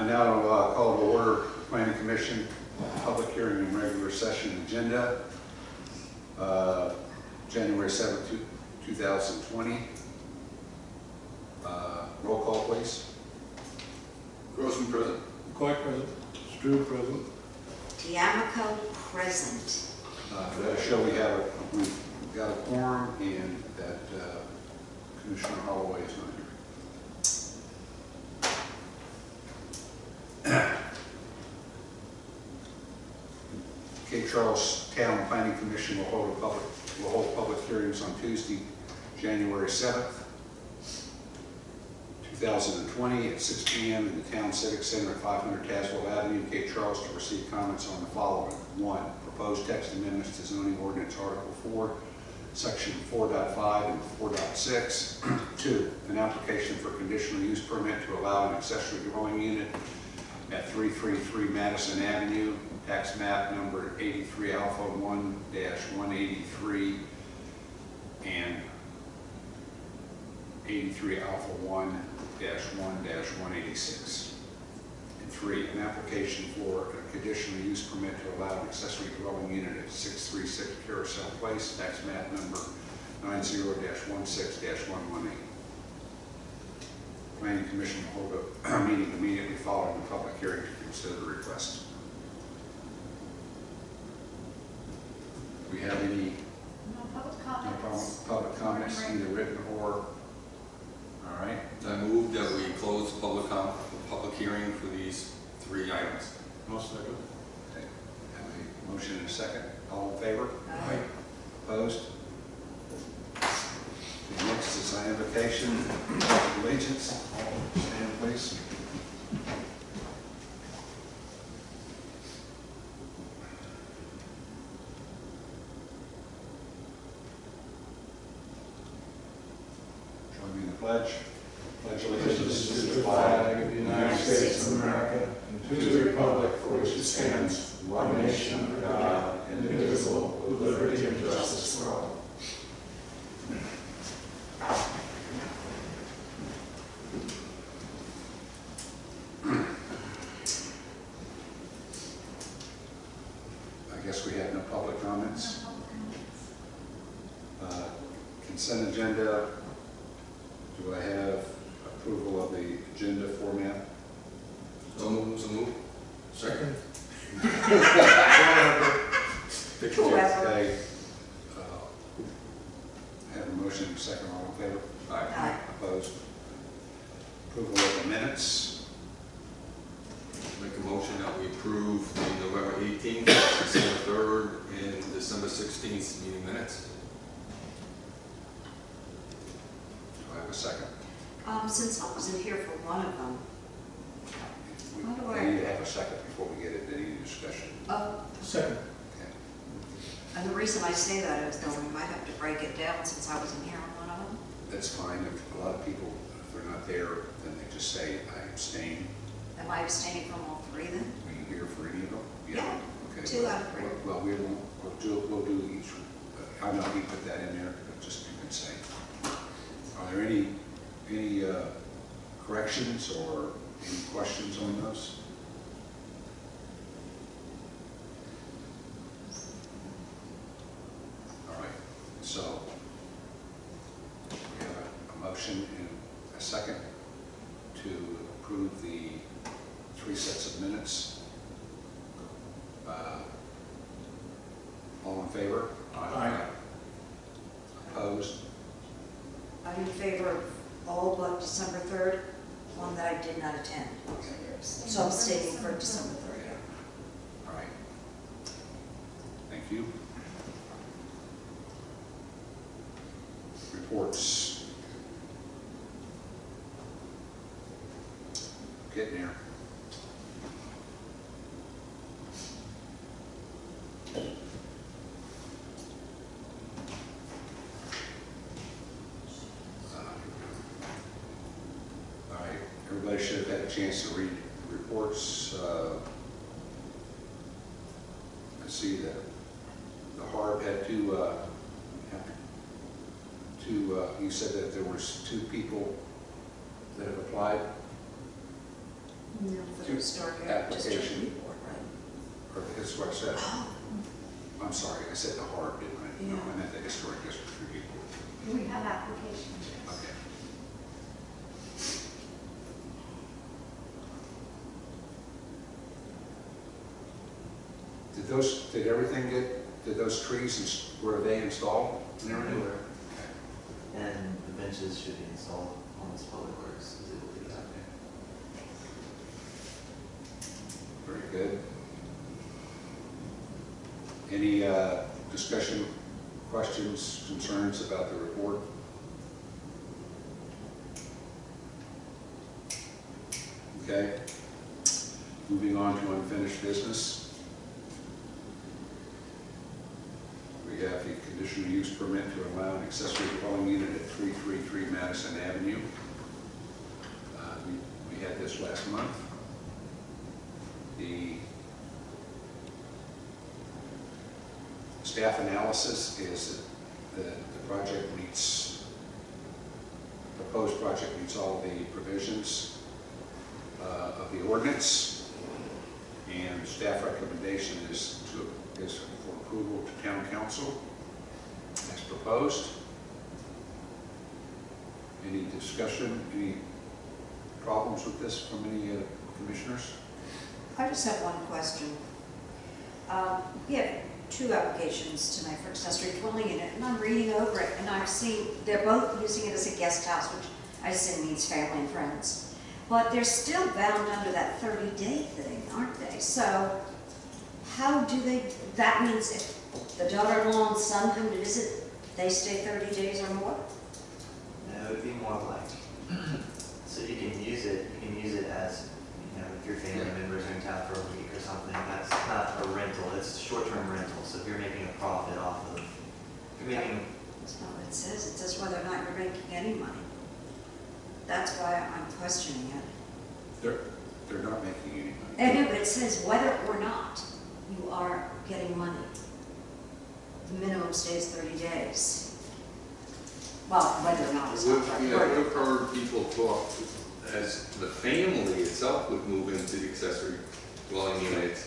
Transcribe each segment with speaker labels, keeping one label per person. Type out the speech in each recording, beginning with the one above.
Speaker 1: Now call to order Planning Commission public hearing and regular session agenda, January 7th, 2020. Roll call, please.
Speaker 2: Grossman present.
Speaker 3: McCoy present. Strew present.
Speaker 4: D'Amico present.
Speaker 1: To show we've got a quorum and that Commissioner Holloway is not here. Cape Charles Town Planning Commission will hold public hearings on Tuesday, January 7th, 2020 at 6 p.m. in the Town Civic Center at 500 Tazewell Avenue, Cape Charles, to receive comments on the following. 1. Proposed text amendments to zoning ordinance Article 4, Section 4.5 and 4.6. 2. An application for conditional use permit to allow an accessory dwelling unit at 333 Madison Avenue, tax map number 83 Alpha 1-183 and 83 Alpha 1-1-186. And 3, an application for a conditional use permit to allow an accessory dwelling unit at 636 Carousel Place, tax map number 90-16-118. Planning Commission will hold a meeting immediately following the public hearing to consider the request. Do we have any public comments, either written or? All right.
Speaker 2: I move that we close the public hearing for these 3 items.
Speaker 3: Most second.
Speaker 1: Okay. Have a motion and a second. All in favor?
Speaker 4: Aye.
Speaker 1: Opposed? The next is an invocation of allegiance. All stand, please. Join me in the pledge. Pledge allegiance
Speaker 3: To the flag of the United States of America and to the republic for which it stands, one nation under God, indivisible, with liberty and justice for all.
Speaker 1: I guess we have no public comments. Consent agenda. Do I have approval of the agenda format?
Speaker 2: So move.
Speaker 3: Second.
Speaker 4: Whoever.
Speaker 1: Okay. Have a motion and a second. All in favor?
Speaker 4: Aye.
Speaker 1: Opposed? Approval of the minutes.
Speaker 2: Make a motion that we approve the November 18th, December 3rd, and December 16th meeting minutes.
Speaker 1: Do I have a second?
Speaker 4: Since I wasn't here for one of them,
Speaker 1: We
Speaker 4: How do I-
Speaker 1: need to have a second before we get into any discussion.
Speaker 3: Second.
Speaker 1: Okay.
Speaker 4: and the reason I say that is that we might have to break it down since I wasn't here on one of them.
Speaker 1: That's fine. If a lot of people, if they're not there, then they just say, I abstain.
Speaker 4: Am I abstaining from all 3 then?
Speaker 1: Were you here for any of them?
Speaker 4: Yeah.
Speaker 1: Okay.
Speaker 4: 2 out of 3.
Speaker 1: Well, we'll do each. I'm not going to put that in there, but just you can say. Are there any corrections or any questions on those? All right. So we have a motion and a second to approve the 3 sets of minutes. All in favor?
Speaker 3: Aye.
Speaker 1: Opposed?
Speaker 4: I'm in favor of all but December 3rd, one that I did not attend. So I'm abstaining for December 3rd.
Speaker 1: All right. Thank you. Reports. Getting there. All right. Everybody should have had a chance to read the reports. I see that the HARB had you said that there was 2 people that have applied?
Speaker 4: No, for the historic district
Speaker 1: Application.
Speaker 4: report, right?
Speaker 1: Or that's what I said.
Speaker 4: Oh,
Speaker 1: I'm sorry, I said the hard, didn't I? No,
Speaker 4: Yeah.
Speaker 1: I meant the historic district review.
Speaker 5: We have applications.
Speaker 1: Okay. Did everything did those trees, were they installed and everything?
Speaker 6: Everywhere. And the benches should be installed on this public works, is able to get out there.
Speaker 1: Very good. Any discussion, questions, concerns about the report? Okay. Moving on to unfinished business. We have the conditional use permit to allow an accessory dwelling unit at 333 Madison Avenue. We had this last month. The staff analysis is that the project proposed project meets all the provisions of the ordinance, and staff recommendation is for approval to town council as proposed. Any discussion, any problems with this from any commissioners?
Speaker 4: I just have one question. We have two applications tonight for accessory dwelling unit, and I'm reading over it, and I've seen they're both using it as a guest house, which I assume means family and friends. But they're still bound under that 30-day thing, aren't they? So how do they, that means if the daughter-in-law and son come to visit, they stay 30 days or more?
Speaker 6: No, it would be more like, so you can use it as, you know, if your family members are in town for a week or something, that's not a rental, it's short-term rental. So if you're making a profit off of, if you're making,
Speaker 4: That's not what it says. It says whether or not you're making any money. That's why I'm questioning it.
Speaker 1: They're not making any money.
Speaker 4: I know, but it says whether or not you are getting money. The minimum stays 30 days. Well, whether or not it's not right.
Speaker 2: We've heard people talk as the family itself would move into the accessory dwelling unit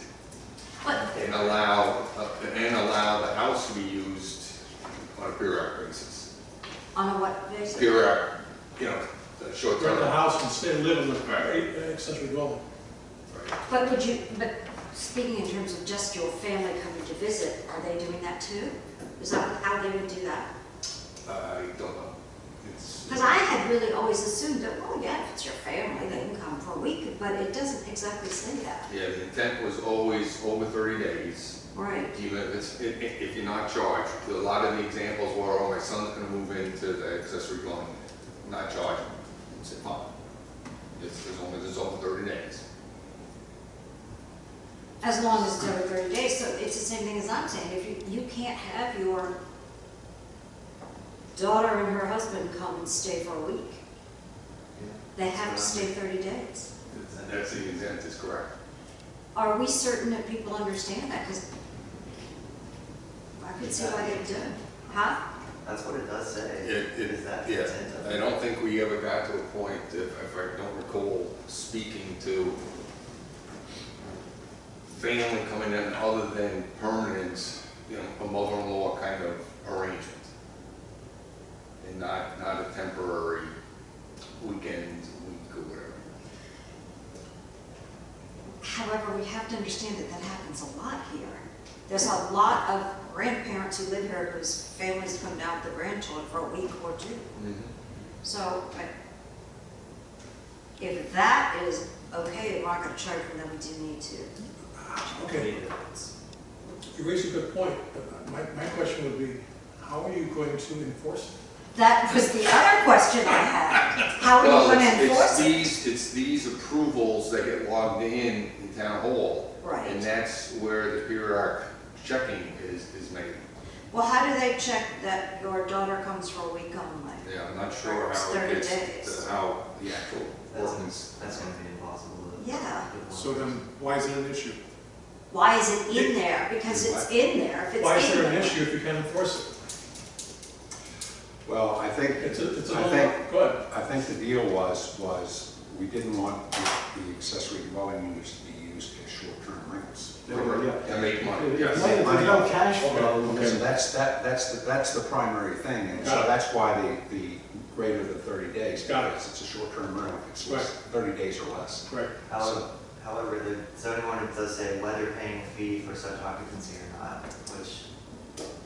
Speaker 4: But
Speaker 2: and allow the house to be used on a periodic basis.
Speaker 4: on a what basis?
Speaker 2: Periodic, you know, short
Speaker 3: Rent
Speaker 2: term.
Speaker 3: the house and stay live in
Speaker 2: Right.
Speaker 3: the accessory dwelling.
Speaker 4: But but speaking in terms of just your family coming to visit, are they doing that too? Is that how they would do that?
Speaker 2: I don't know. It's
Speaker 4: Because I had really always assumed that, well, yeah, if it's your family, they can come for a week, but it doesn't exactly say that.
Speaker 2: yeah, the intent was always over 30 days.
Speaker 4: Right.
Speaker 2: Even if you're not charged. A lot of the examples were, oh, my son's going to move into the accessory dwelling unit, not charged. I said, fine. It's as long as it's over 30 days.
Speaker 4: As long as it's over 30 days, so it's the same thing as I'm saying, if you can't have your daughter and her husband come and stay for a week, they have to stay 30 days.
Speaker 2: That's the intent, is correct.
Speaker 4: Are we certain that people understand that? Because I could see why they do it. Huh?
Speaker 6: that's what it does say. Is that the
Speaker 2: Yeah,
Speaker 6: intent of
Speaker 2: I
Speaker 6: it?
Speaker 2: don't think we ever got to a point, if I don't recall, speaking to family coming in other than permanent, you know, a mother-in-law kind of arrangement. And not a temporary weekend, week or whatever.
Speaker 4: However, we have to understand that that happens a lot here. There's a lot of grandparents who live here whose families come down with the grandchildren for a week or two. So, if that is okay, we're not going to charge them, then we do need to.
Speaker 3: Okay, you raise a good point, but my question would be, how are you going to enforce it?
Speaker 4: That was the other question I had. How are you going to enforce it?
Speaker 2: It's these approvals that get logged in town hall.
Speaker 4: Right.
Speaker 2: And that's where the periodic checking is made.
Speaker 4: Well, how do they check that your daughter comes for a week only?
Speaker 2: Yeah, I'm not sure
Speaker 4: It's
Speaker 2: how
Speaker 4: 30
Speaker 2: it gets,
Speaker 4: days.
Speaker 2: how the actual ordinance.
Speaker 6: That's going to be impossible to.
Speaker 4: Yeah.
Speaker 3: So then, why is it an issue?
Speaker 4: Why is it in there? Because it's in there. If it's
Speaker 3: Why is
Speaker 4: in
Speaker 3: there an
Speaker 4: there-
Speaker 3: issue if you can't enforce
Speaker 1: Well, I think,
Speaker 3: it? It's a
Speaker 1: I
Speaker 3: little,
Speaker 1: think-
Speaker 3: go ahead.
Speaker 1: I think the deal was we didn't want the accessory dwelling units to be used as short-term rentals.
Speaker 2: And make money,
Speaker 3: If
Speaker 2: yes.
Speaker 3: there's no cash flow,
Speaker 1: So that's the primary thing, and so
Speaker 7: Got it.
Speaker 1: that's why the greater than 30 days.
Speaker 7: Got it.
Speaker 1: Because it's a short-term rental, it's
Speaker 7: Right.
Speaker 1: 30 days or less.
Speaker 7: Correct.
Speaker 6: However, the zoning ordinance does say whether paying a fee for such occupancy or not, which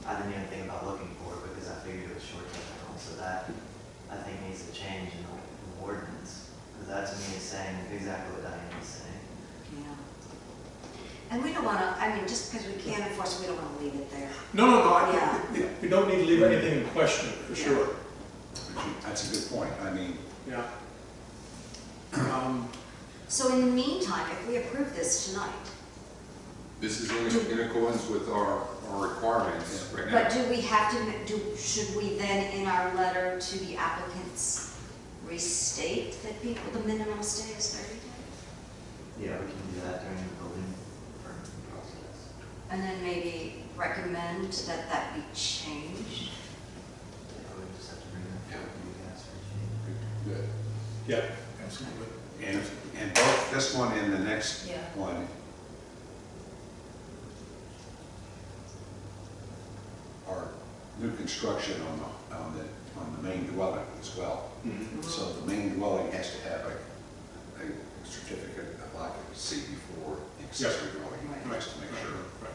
Speaker 6: I didn't even think about looking for because I figured it was short-term rental, so that I think needs to change in the ordinance. Because that to me is saying exactly what Diane is saying.
Speaker 4: Yeah. And we don't want to, I mean, just because we can't enforce, we don't want to leave it there.
Speaker 7: No,
Speaker 4: Yeah.
Speaker 7: we don't need to leave anything in question, for sure.
Speaker 1: That's a good point. I mean,
Speaker 7: Yeah.
Speaker 4: So in the meantime, if we approve this tonight,
Speaker 2: This is in accordance with our requirements right now.
Speaker 4: but do we have to, should we then in our letter to the applicants restate that people, the minimum stay is 30 days?
Speaker 6: Yeah, we can do that during the building permit process.
Speaker 4: And then maybe recommend that that be changed?
Speaker 6: Yeah, we just have to bring it
Speaker 2: Yeah.
Speaker 6: to you guys for change.
Speaker 1: good.
Speaker 7: Yeah, absolutely.
Speaker 1: And both this one and the next
Speaker 4: Yeah.
Speaker 1: one are new construction on the main dwelling as well. So the main dwelling has to have a certificate of occupancy before the accessory dwelling,
Speaker 4: Right.
Speaker 1: just to make sure.
Speaker 7: Right.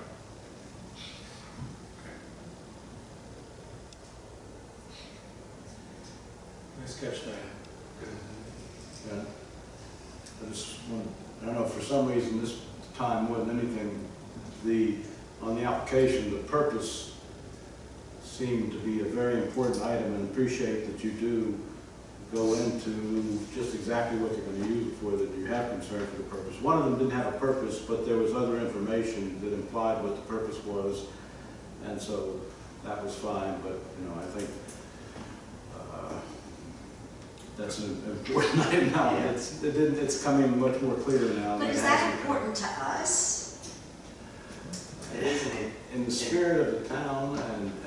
Speaker 7: Nice catch, Diane.
Speaker 3: yeah. I don't know, for some reason, this time more than anything, on the application, the purpose seemed to be a very important item, and appreciate that you do go into just exactly what you're going to use it for, that you have concern for the purpose. One of them didn't have a purpose, but there was other information that implied what the purpose was, and so that was fine, but, I think that's an important item now.
Speaker 6: Yeah.
Speaker 3: It's coming much more clear now.
Speaker 4: But
Speaker 3: than
Speaker 4: is
Speaker 3: it
Speaker 4: that
Speaker 3: has been.
Speaker 4: important to us?
Speaker 6: It is, and it,
Speaker 3: In the spirit of the town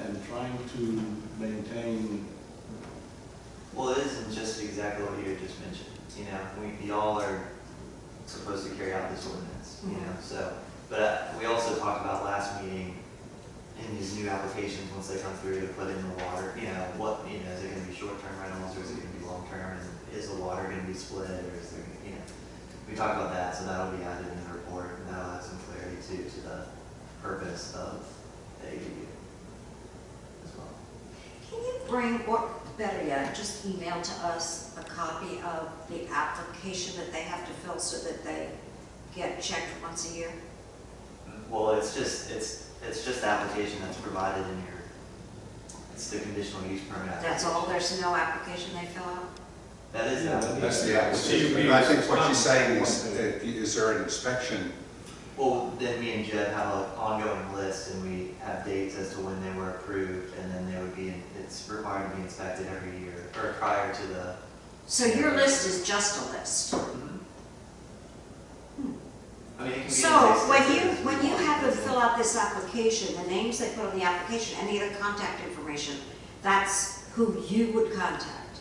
Speaker 3: and trying to maintain,
Speaker 6: well, it isn't just exactly what you had just mentioned. We all are supposed to carry out this ordinance, so. But we also talked about last meeting, in these new applications, once they come through to put in the water, is it gonna be short-term rentals or is it gonna be long-term? And is the water gonna be split or is there, we talked about that, so that'll be added in the report and that'll add some clarity too to the purpose of the ADU as well.
Speaker 4: Can you bring, or better yet, just email to us a copy of the application that they have to fill so that they get checked once a year?
Speaker 6: Well, it's just the application that's provided in it's the conditional use permit.
Speaker 4: That's all, there's no application they fill out?
Speaker 6: That is the
Speaker 3: Yeah,
Speaker 6: application.
Speaker 1: That's the application. But I think what she's saying is there an inspection?
Speaker 6: Well, then me and Jeb have an ongoing list and we have dates as to when they were approved and then it's required to be inspected every year or prior to the.
Speaker 4: So your list is just a list?
Speaker 6: I mean, it can be
Speaker 4: So
Speaker 6: as
Speaker 4: when
Speaker 6: extensive as we
Speaker 4: you
Speaker 6: want.
Speaker 4: have them fill out this application, the names they put on the application, any of the contact information, that's who you would contact?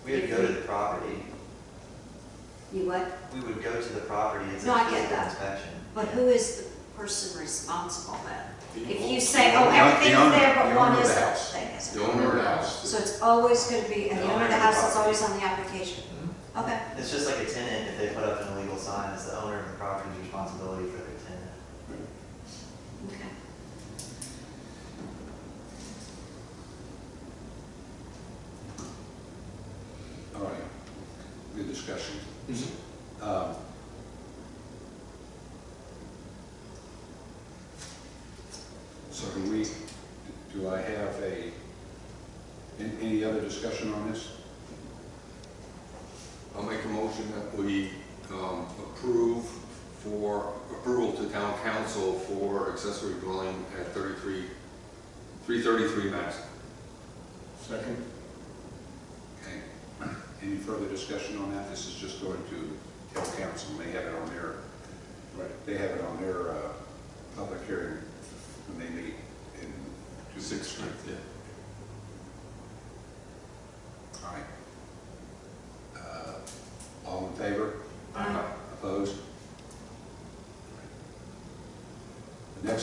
Speaker 6: We would go to the property.
Speaker 4: You what?
Speaker 6: We would go to the property. It's
Speaker 4: No,
Speaker 6: a
Speaker 4: I get
Speaker 6: physical
Speaker 4: that.
Speaker 6: inspection.
Speaker 4: But who is the person responsible then? If you
Speaker 2: The
Speaker 4: say, oh,
Speaker 1: The
Speaker 4: everything's
Speaker 1: owner-
Speaker 4: there, but
Speaker 1: the
Speaker 4: one
Speaker 1: owner of
Speaker 4: is
Speaker 1: the
Speaker 4: the
Speaker 1: house.
Speaker 4: thing, is it?
Speaker 2: owner of the house.
Speaker 4: So it's always going to be, and the owner of the house is always on the application? Okay.
Speaker 6: It's just like a tenant, if they put up an illegal sign, it's the owner of the property's responsibility for their tenant.
Speaker 4: Okay.
Speaker 1: All right, good discussion.
Speaker 7: Mm-hmm.
Speaker 1: So do I have any other discussion on this?
Speaker 2: I'll make a motion that we approval to town council for accessory dwelling at 333 Madison.
Speaker 3: second,
Speaker 1: Okay. Any further discussion on that? This is just going to tell council, they have it on their, they have it on their public hearing when they meet in
Speaker 2: 6th Street, yeah.
Speaker 1: All right. All in favor?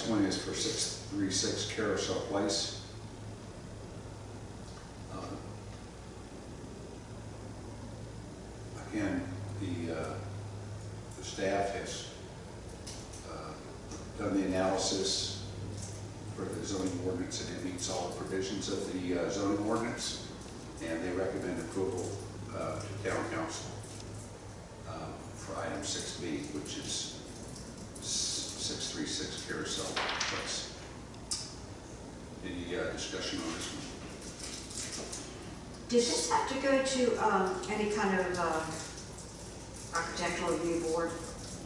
Speaker 1: next one is for 636 Carousel Place. Again, the staff has done the analysis for the zoning ordinance, and it meets all the provisions of the zoning ordinance, and they recommend approval to town council for item 6B, which is 636 Carousel Place. Any discussion on this one?
Speaker 4: Does this have to go to any kind of architectural review board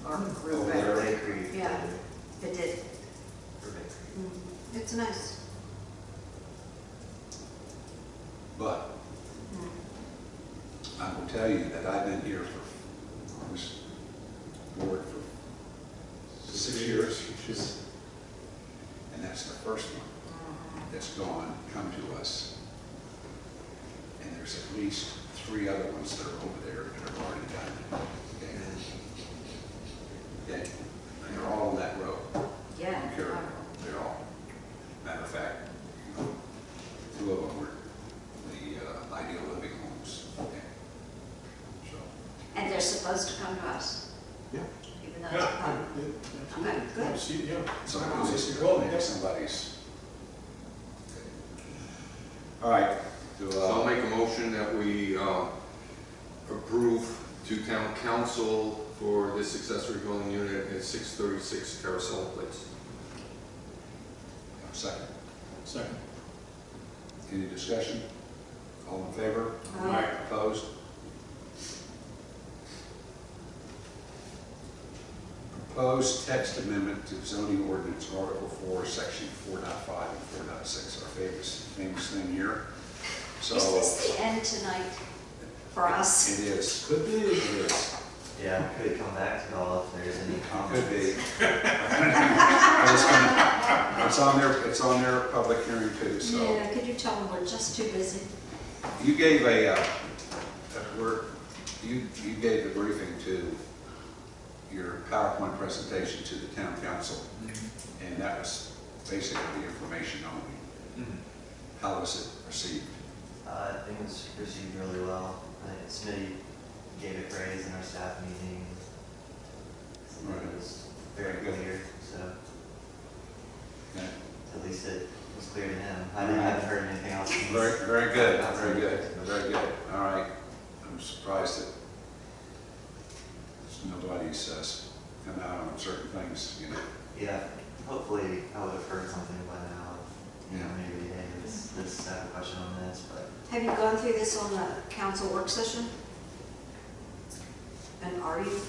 Speaker 4: or group?
Speaker 1: Oh, there.
Speaker 6: They agreed.
Speaker 4: Yeah. It did.
Speaker 6: For Bakery.
Speaker 4: It's nice.
Speaker 1: But I will tell you that I've been here on this board for 6 years, and that's the first one that's come to us. And there's at least 3 other ones that are over there that are already done. Okay? Okay? And they're all on that road.
Speaker 4: Yeah.
Speaker 1: On Carroll Road. They're all. Matter of fact, 2 of them were the ideal living homes. Okay? So,
Speaker 4: And they're supposed to come to us,
Speaker 3: Yeah.
Speaker 4: even though it's
Speaker 7: Yeah,
Speaker 4: public.
Speaker 7: absolutely.
Speaker 4: Okay, good.
Speaker 7: See, yeah.
Speaker 1: somebody's,
Speaker 7: Well,
Speaker 1: maybe
Speaker 7: yeah.
Speaker 1: somebody's. All right.
Speaker 2: So I'll make a motion that we approve to town council for this accessory dwelling unit at 636 Carousel Place.
Speaker 1: Second.
Speaker 7: Second.
Speaker 1: Any discussion? All in favor?
Speaker 4: Aye.
Speaker 1: Opposed? Proposed text amendment to zoning ordinance Article 4, Section 4.5 and 4.6, our famous thing here. So
Speaker 4: Is this the end tonight for us?
Speaker 1: it is.
Speaker 3: Could be.
Speaker 1: It is.
Speaker 6: Yeah, we could come back to y'all if there's any comments.
Speaker 1: Could be. But it's on their public hearing too, so.
Speaker 4: Yeah, could you tell them we're just too busy?
Speaker 1: You gave you gave the briefing to your PowerPoint presentation to the town council, and that was basically the information only. How was it received?
Speaker 6: I think it was received really well. I think Smitty gave it praise in our staff meeting. So
Speaker 1: Right.
Speaker 6: it was very
Speaker 1: Good.
Speaker 6: clear, so
Speaker 1: Okay.
Speaker 6: at least it was clear to him. I haven't heard anything else.
Speaker 1: Very, very good, very good, very good. All right. I'm surprised that nobody's come out on certain things, you know.
Speaker 6: Yeah, hopefully I would have heard something by now. You know,
Speaker 1: Yeah.
Speaker 6: maybe, hey, this, I have a question on this, but
Speaker 4: Have you gone through this on the council work session? And are you?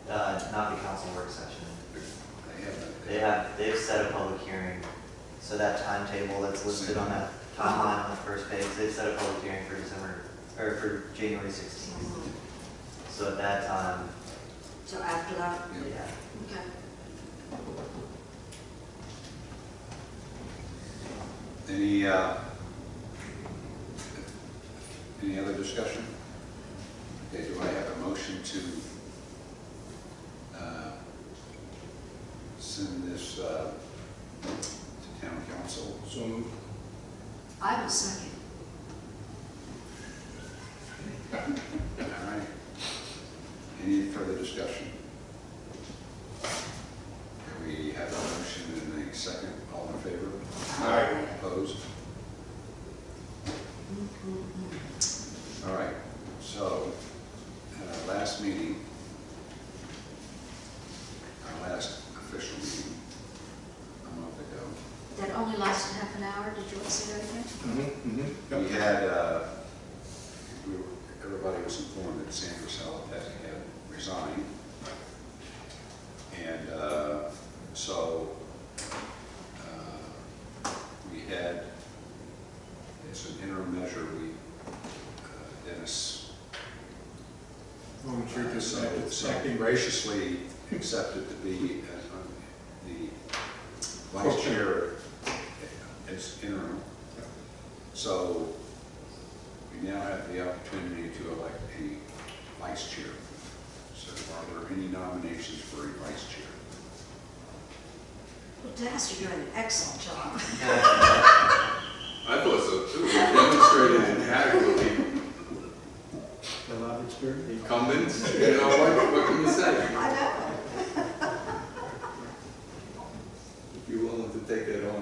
Speaker 6: not the council work session.
Speaker 1: They haven't.
Speaker 6: They've set a public hearing, so that timetable that's listed on that timeline on the first page, they've set a public hearing for for January 16th. So at that time,
Speaker 4: So after that?
Speaker 1: Yeah.
Speaker 6: yeah.
Speaker 4: Okay.
Speaker 1: Any other discussion? Okay, do I have a motion to send this to town council?
Speaker 7: So moved.
Speaker 4: I will second.
Speaker 1: All right. Any further discussion? Okay, we have a motion and a second. All in favor?
Speaker 7: Aye.
Speaker 1: Opposed? All right, so at our last meeting, our last official meeting a month ago,
Speaker 4: That only lasted half an hour, did you want to say that again?
Speaker 1: we had, everybody was informed that Sandra Salatek had resigned. And so we had, as an interim measure, Dennis so graciously accepted to be the vice chair as interim. So we now have the opportunity to elect a vice chair. So are there any nominations for a vice chair?
Speaker 4: Well, Dennis, you're doing an excellent job.
Speaker 2: I thought so too. You demonstrated adequately.
Speaker 3: A lot of experience.
Speaker 2: Incumbents, you know, what can you say?
Speaker 4: I know.
Speaker 2: If you're willing to take that on,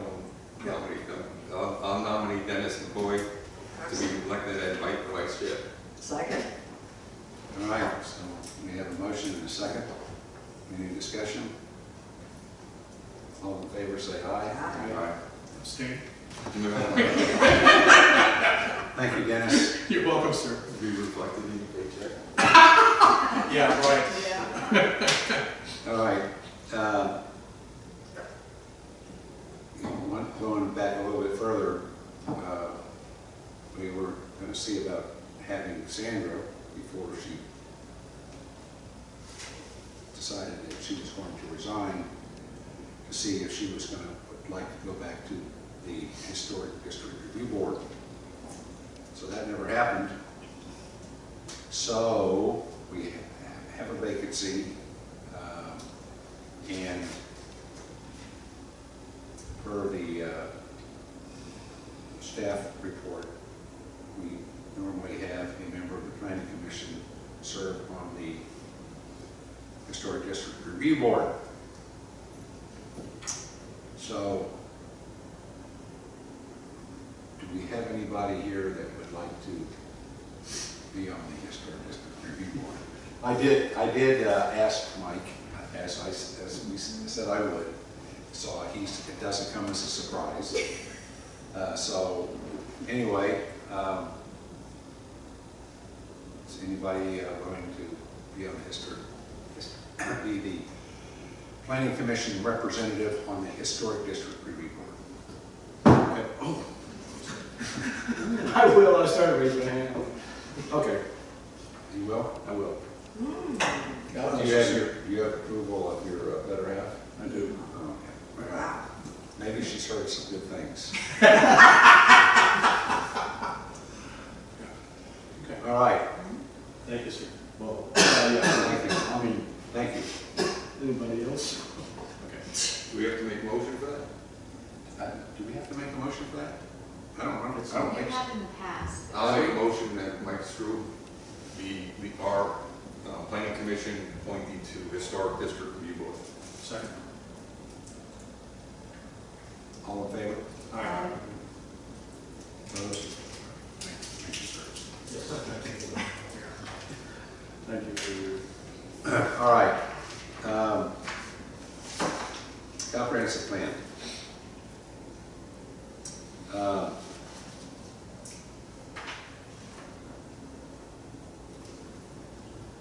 Speaker 2: I'll nominate Dennis McCoy to be elected as vice chair.
Speaker 4: Second.
Speaker 1: All right, so we have a motion and a second. Any discussion? All in favor, say aye.
Speaker 4: Aye.
Speaker 7: Abstain.
Speaker 1: Thank you, Dennis.
Speaker 7: You're welcome, sir.
Speaker 2: Be reflected in your paycheck.
Speaker 7: Yeah, right.
Speaker 4: Yeah.
Speaker 1: All right. Going back a little bit further, we were going to see about having Sandra before she decided that she was going to resign, to see if she was going to would like to go back to the Historic District Review Board. So that never happened. So we have a vacancy, and per the staff report, we normally have a member of the Planning Commission serve on the Historic District Review Board. So, do we have anybody here that would like to be on the Historic District Review Board? I did ask Mike, as we said I would, so it doesn't come as a surprise. So, anyway, is anybody willing to be on be the Planning Commission representative on the Historic District Review Board? Okay. Oh.
Speaker 3: I will, I started raising my hand. Okay,
Speaker 1: You will?
Speaker 3: I will.
Speaker 1: Do you have approval of your better half?
Speaker 3: I do.
Speaker 1: Okay. Wow. Maybe she's heard some good things.
Speaker 7: Okay.
Speaker 1: All right.
Speaker 7: Thank you, sir.
Speaker 3: Well,
Speaker 1: Thank you.
Speaker 3: I mean,
Speaker 1: Thank you.
Speaker 3: anybody else?
Speaker 2: Do we have to make a motion for that?
Speaker 1: Do we have to make a motion for that? I don't remember. I
Speaker 5: You
Speaker 1: don't think so.
Speaker 5: have in the past.
Speaker 2: I'll make a motion that Mike Strube be our planning commission appointee to Historic District Review Board.
Speaker 7: Second.
Speaker 1: All in favor?
Speaker 7: Aye.
Speaker 1: Opposed? Thank you, sir.
Speaker 3: Thank you for your.
Speaker 1: All right. Comprehensive plan.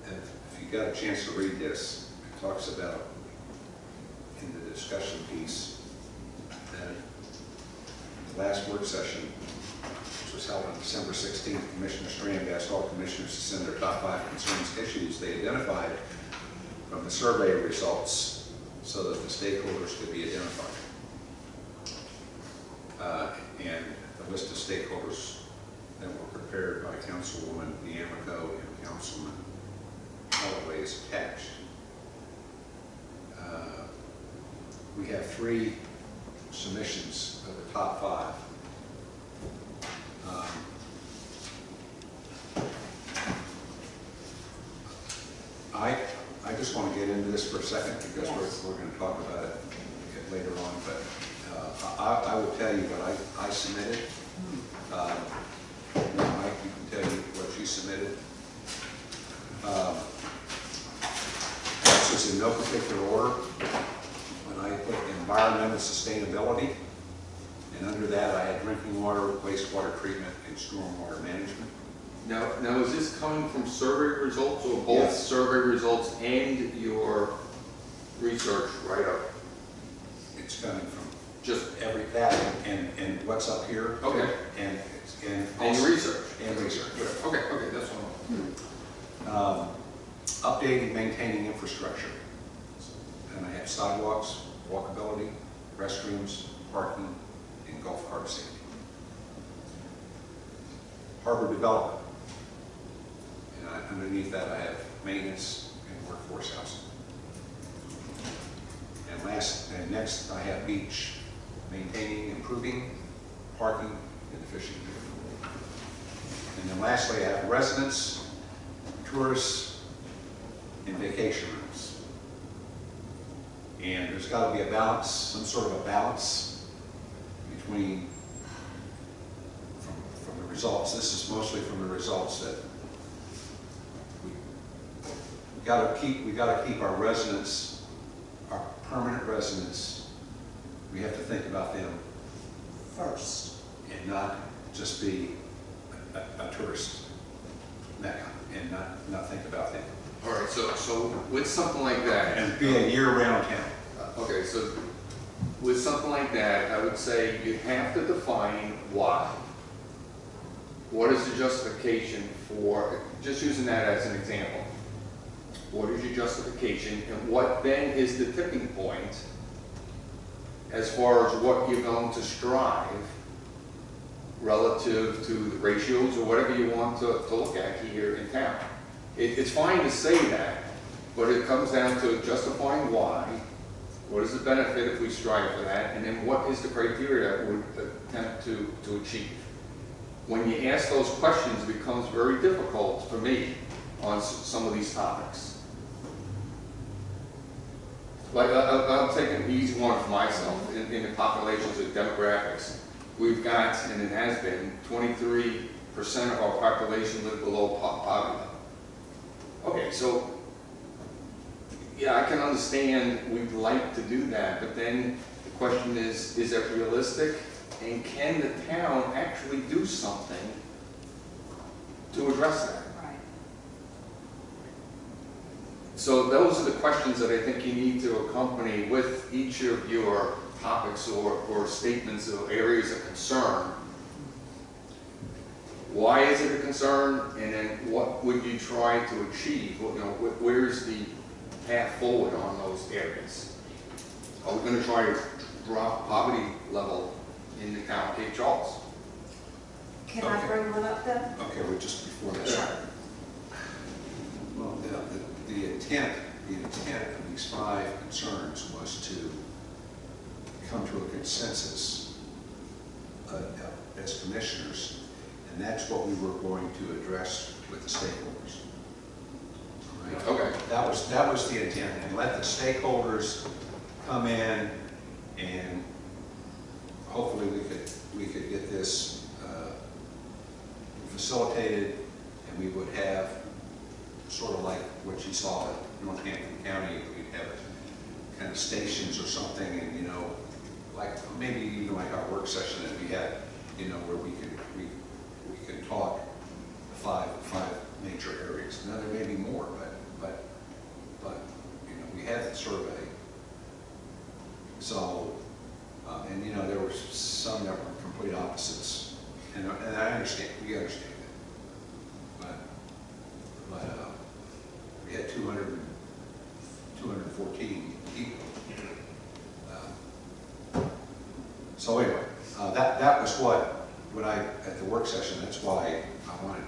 Speaker 1: If you got a chance to read this, it talks about, in the discussion piece, that the last work session, which was held on December 16th, Commissioner Strand asked all commissioners to send their top 5 concerns issues they identified from the survey results so that the stakeholders could be identified. And the list of stakeholders that were prepared by Councilwoman D'Amico and Councilman Holloway is attached. We have 3 submissions of the top 5. I just want to get into this for a second because
Speaker 4: Yes.
Speaker 1: we're going to talk about it later on, but I will tell you what I submitted. Mike, you can tell you what you submitted. This is in no particular order, but I put environmental sustainability, and under that I had drinking water, wastewater treatment, and stormwater management.
Speaker 2: Now is this coming from survey results or both
Speaker 1: Yes.
Speaker 2: survey results and your research write-up?
Speaker 1: It's coming from
Speaker 2: Just
Speaker 1: every that and what's up here.
Speaker 2: Okay.
Speaker 1: And
Speaker 2: and your research?
Speaker 1: And research.
Speaker 2: Okay, that's what
Speaker 1: Updating, maintaining infrastructure. And I have sidewalks, walkability, restrooms, parking, and golf cart safety. Harbor development. And underneath that I have maintenance and workforce housing. And And next I have beach, maintaining, improving, parking, and the fishing. And then lastly, I have residents, tourists, and vacation rooms. And there's got to be a balance, some sort of a balance between, from the results. This is mostly from the results that we got to keep our residents, our permanent residents. We have to think about them first and not just be a tourist mecca and not think about them.
Speaker 2: All right, so with something like that.
Speaker 1: And be a year-round town.
Speaker 2: Okay, so with something like that, I would say you have to define why. What is the justification for, just using that as an example. What is your justification, and what then is the tipping point as far as what you're going to strive relative to the ratios or whatever you want to look at here in town. It's fine to say that, but it comes down to justifying why, what is the benefit if we strive for that, and then what is the criteria that we attempt to achieve. When you ask those questions, it becomes very difficult for me on some of these topics. Like, I'll take an easy one for myself, in the populations of demographics. We've got, and it has been, 23% of our population live below poverty level. Okay, so, yeah, I can understand we'd like to do that, but then the question is that realistic? And can the town actually do something to address that?
Speaker 4: Right.
Speaker 2: So those are the questions that I think you need to accompany with each of your topics or statements or areas of concern. Why is it a concern? And then what would you try to achieve? You know, where's the path forward on those areas? Are we going to try to drop poverty level in the town of Cape Charles?
Speaker 4: Can I bring one up then?
Speaker 1: Okay, well, just before that.
Speaker 4: Sure.
Speaker 1: Well, the intent of these 5 concerns was to come to a consensus as commissioners, and that's what we were going to address with the stakeholders. All right?
Speaker 2: Okay.
Speaker 1: That was the intent, and let the stakeholders come in, and hopefully we could get this facilitated, and we would have sort of like what you saw at Northampton County. We'd have kind of stations or something, and you know, like maybe even like our work session that we had, you know, where we can talk five major areas. Now there may be more, but you know, we had sort of and you know, there were some that were complete opposites, and I understand, we understand that, but we had 214 people. So anyway, that was what I, at the work session, that's why I wanted.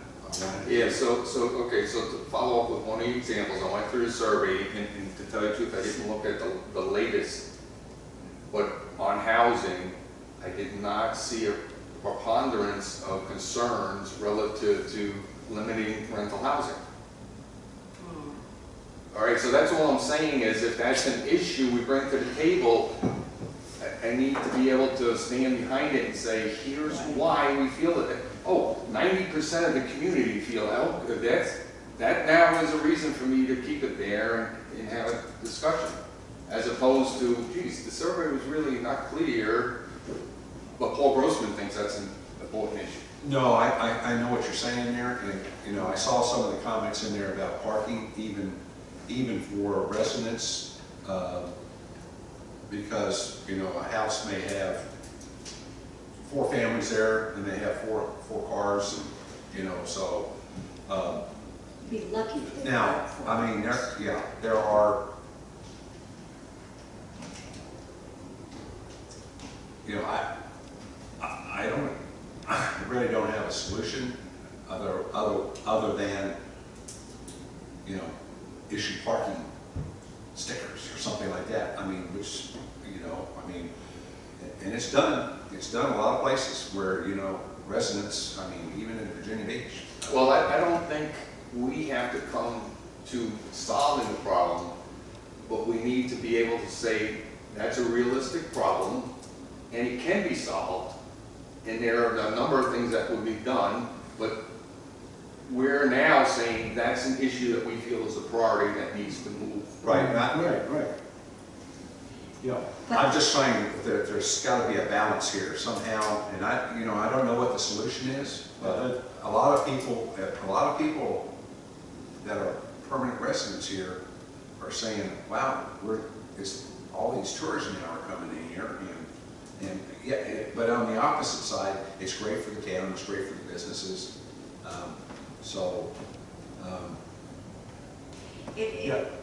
Speaker 2: Yeah, so to follow up with one of the examples, I went through the survey, and to tell you the truth, I didn't look at the latest, but on housing, I did not see a preponderance of concerns relative to limiting rental housing. All right, so that's all I'm saying is if that's an issue we bring to the table, I need to be able to stand behind it and say, here's why we feel it. Oh, 90% of the community feel that now is a reason for me to keep it there and have a discussion. As opposed to, geez, the survey was really not clear, but Paul Grossman thinks that's an important issue.
Speaker 1: No, I know what you're saying there, and you know, I saw some of the comments in there about parking, even for residents, because you know, a house may have 4 families there, and they have four cars, and you know, so.
Speaker 4: Be lucky. if they
Speaker 1: Now,
Speaker 4: vote for
Speaker 1: I
Speaker 4: it.
Speaker 1: mean, there are, you know, I really don't have a solution other than, you know, issue parking stickers or something like that. I mean, which, you know, I mean, and it's done a lot of places where, you know, residents, I mean, even in Virginia Beach.
Speaker 2: Well, I don't think we have to come to solving the problem, but we need to be able to say that's a realistic problem and it can be solved. And there are a number of things that would be done, but we're now saying that's an issue that we feel is a priority that needs to move.
Speaker 1: Right.
Speaker 3: Right. Yeah.
Speaker 1: I'm just saying that there's got to be a balance here somehow, and I don't know what the solution is, but a lot of people that are permanent residents here are saying, wow, all these tourists now are coming in here, and yeah, but on the opposite side, it's great for the town, it's great for the businesses,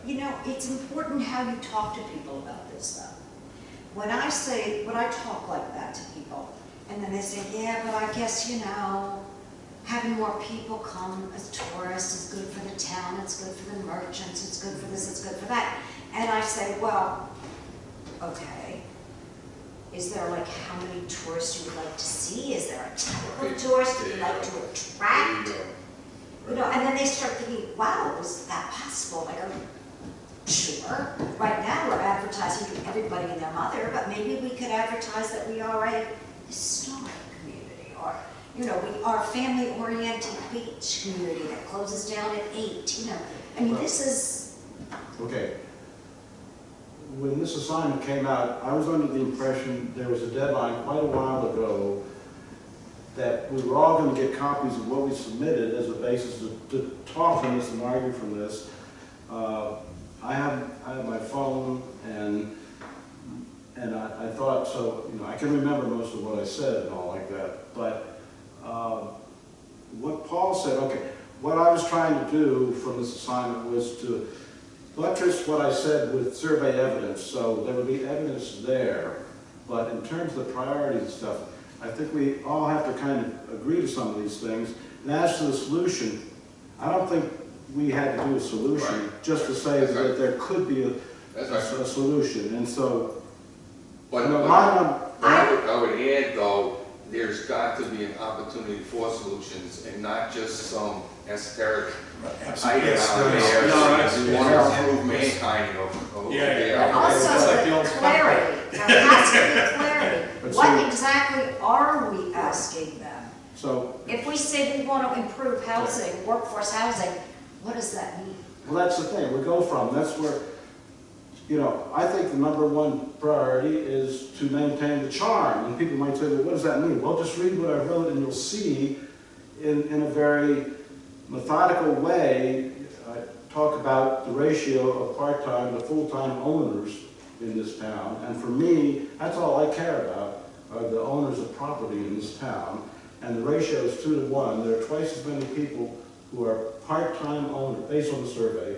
Speaker 4: You know, it's important how you talk to people about this stuff. When I talk like that to people, and then they say, yeah, but I guess, you know, having more people come as tourists is good for the town, it's good for the merchants, it's good for this, it's good for that. And I say, well, okay, is there like how many tourists you would like to see? Is there a type of tourist you'd like to attract? You know, and then they start thinking, wow, is that possible? I go, sure. Right now we're advertising to everybody and their mother, but maybe we could advertise that we are a historic community, or, you know, we are a family-oriented beach community that closes down at 8, you know. I mean, this is...
Speaker 3: Okay. When this assignment came out, I was under the impression there was a deadline quite a while ago that we were all going to get copies of what we submitted as a basis to talk from this and argue from this. I have my phone, and I thought, so, you know, I can remember most of what I said and all like that, but what Paul said, okay, what I was trying to do from this assignment was to buttress what I said with survey evidence, so there would be evidence there, but in terms of the priorities and stuff, I think we all have to kind of agree to some of these things. And as to the solution, I don't think we had to do a solution,
Speaker 2: Right.
Speaker 3: just to say
Speaker 2: That's
Speaker 3: that
Speaker 2: right.
Speaker 3: there could be
Speaker 2: That's right.
Speaker 3: a solution. And so,
Speaker 2: But,
Speaker 3: you know,
Speaker 2: I would add though, there's got to be an opportunity for solutions and not just some esoteric idea out there. We want to improve mankind of
Speaker 7: Yeah.
Speaker 4: Also,
Speaker 7: It's like the old
Speaker 4: clarity, there has to be clarity.
Speaker 3: But
Speaker 4: What
Speaker 3: see-
Speaker 4: exactly are we asking them?
Speaker 3: so,
Speaker 4: If we say we want to improve housing, workforce housing, what does that mean?
Speaker 3: well, that's the thing, we go from, that's where, you know, I think the number one priority is to maintain the charm. And people might say, well, what does that mean? Well, just read what I wrote and you'll see in a very methodical way, I talk about the ratio of part-time to full-time owners in this town. And for me, that's all I care about, are the owners of property in this town. And the ratio is 2 to 1. There are twice as many people who are part-time owners, based on the survey,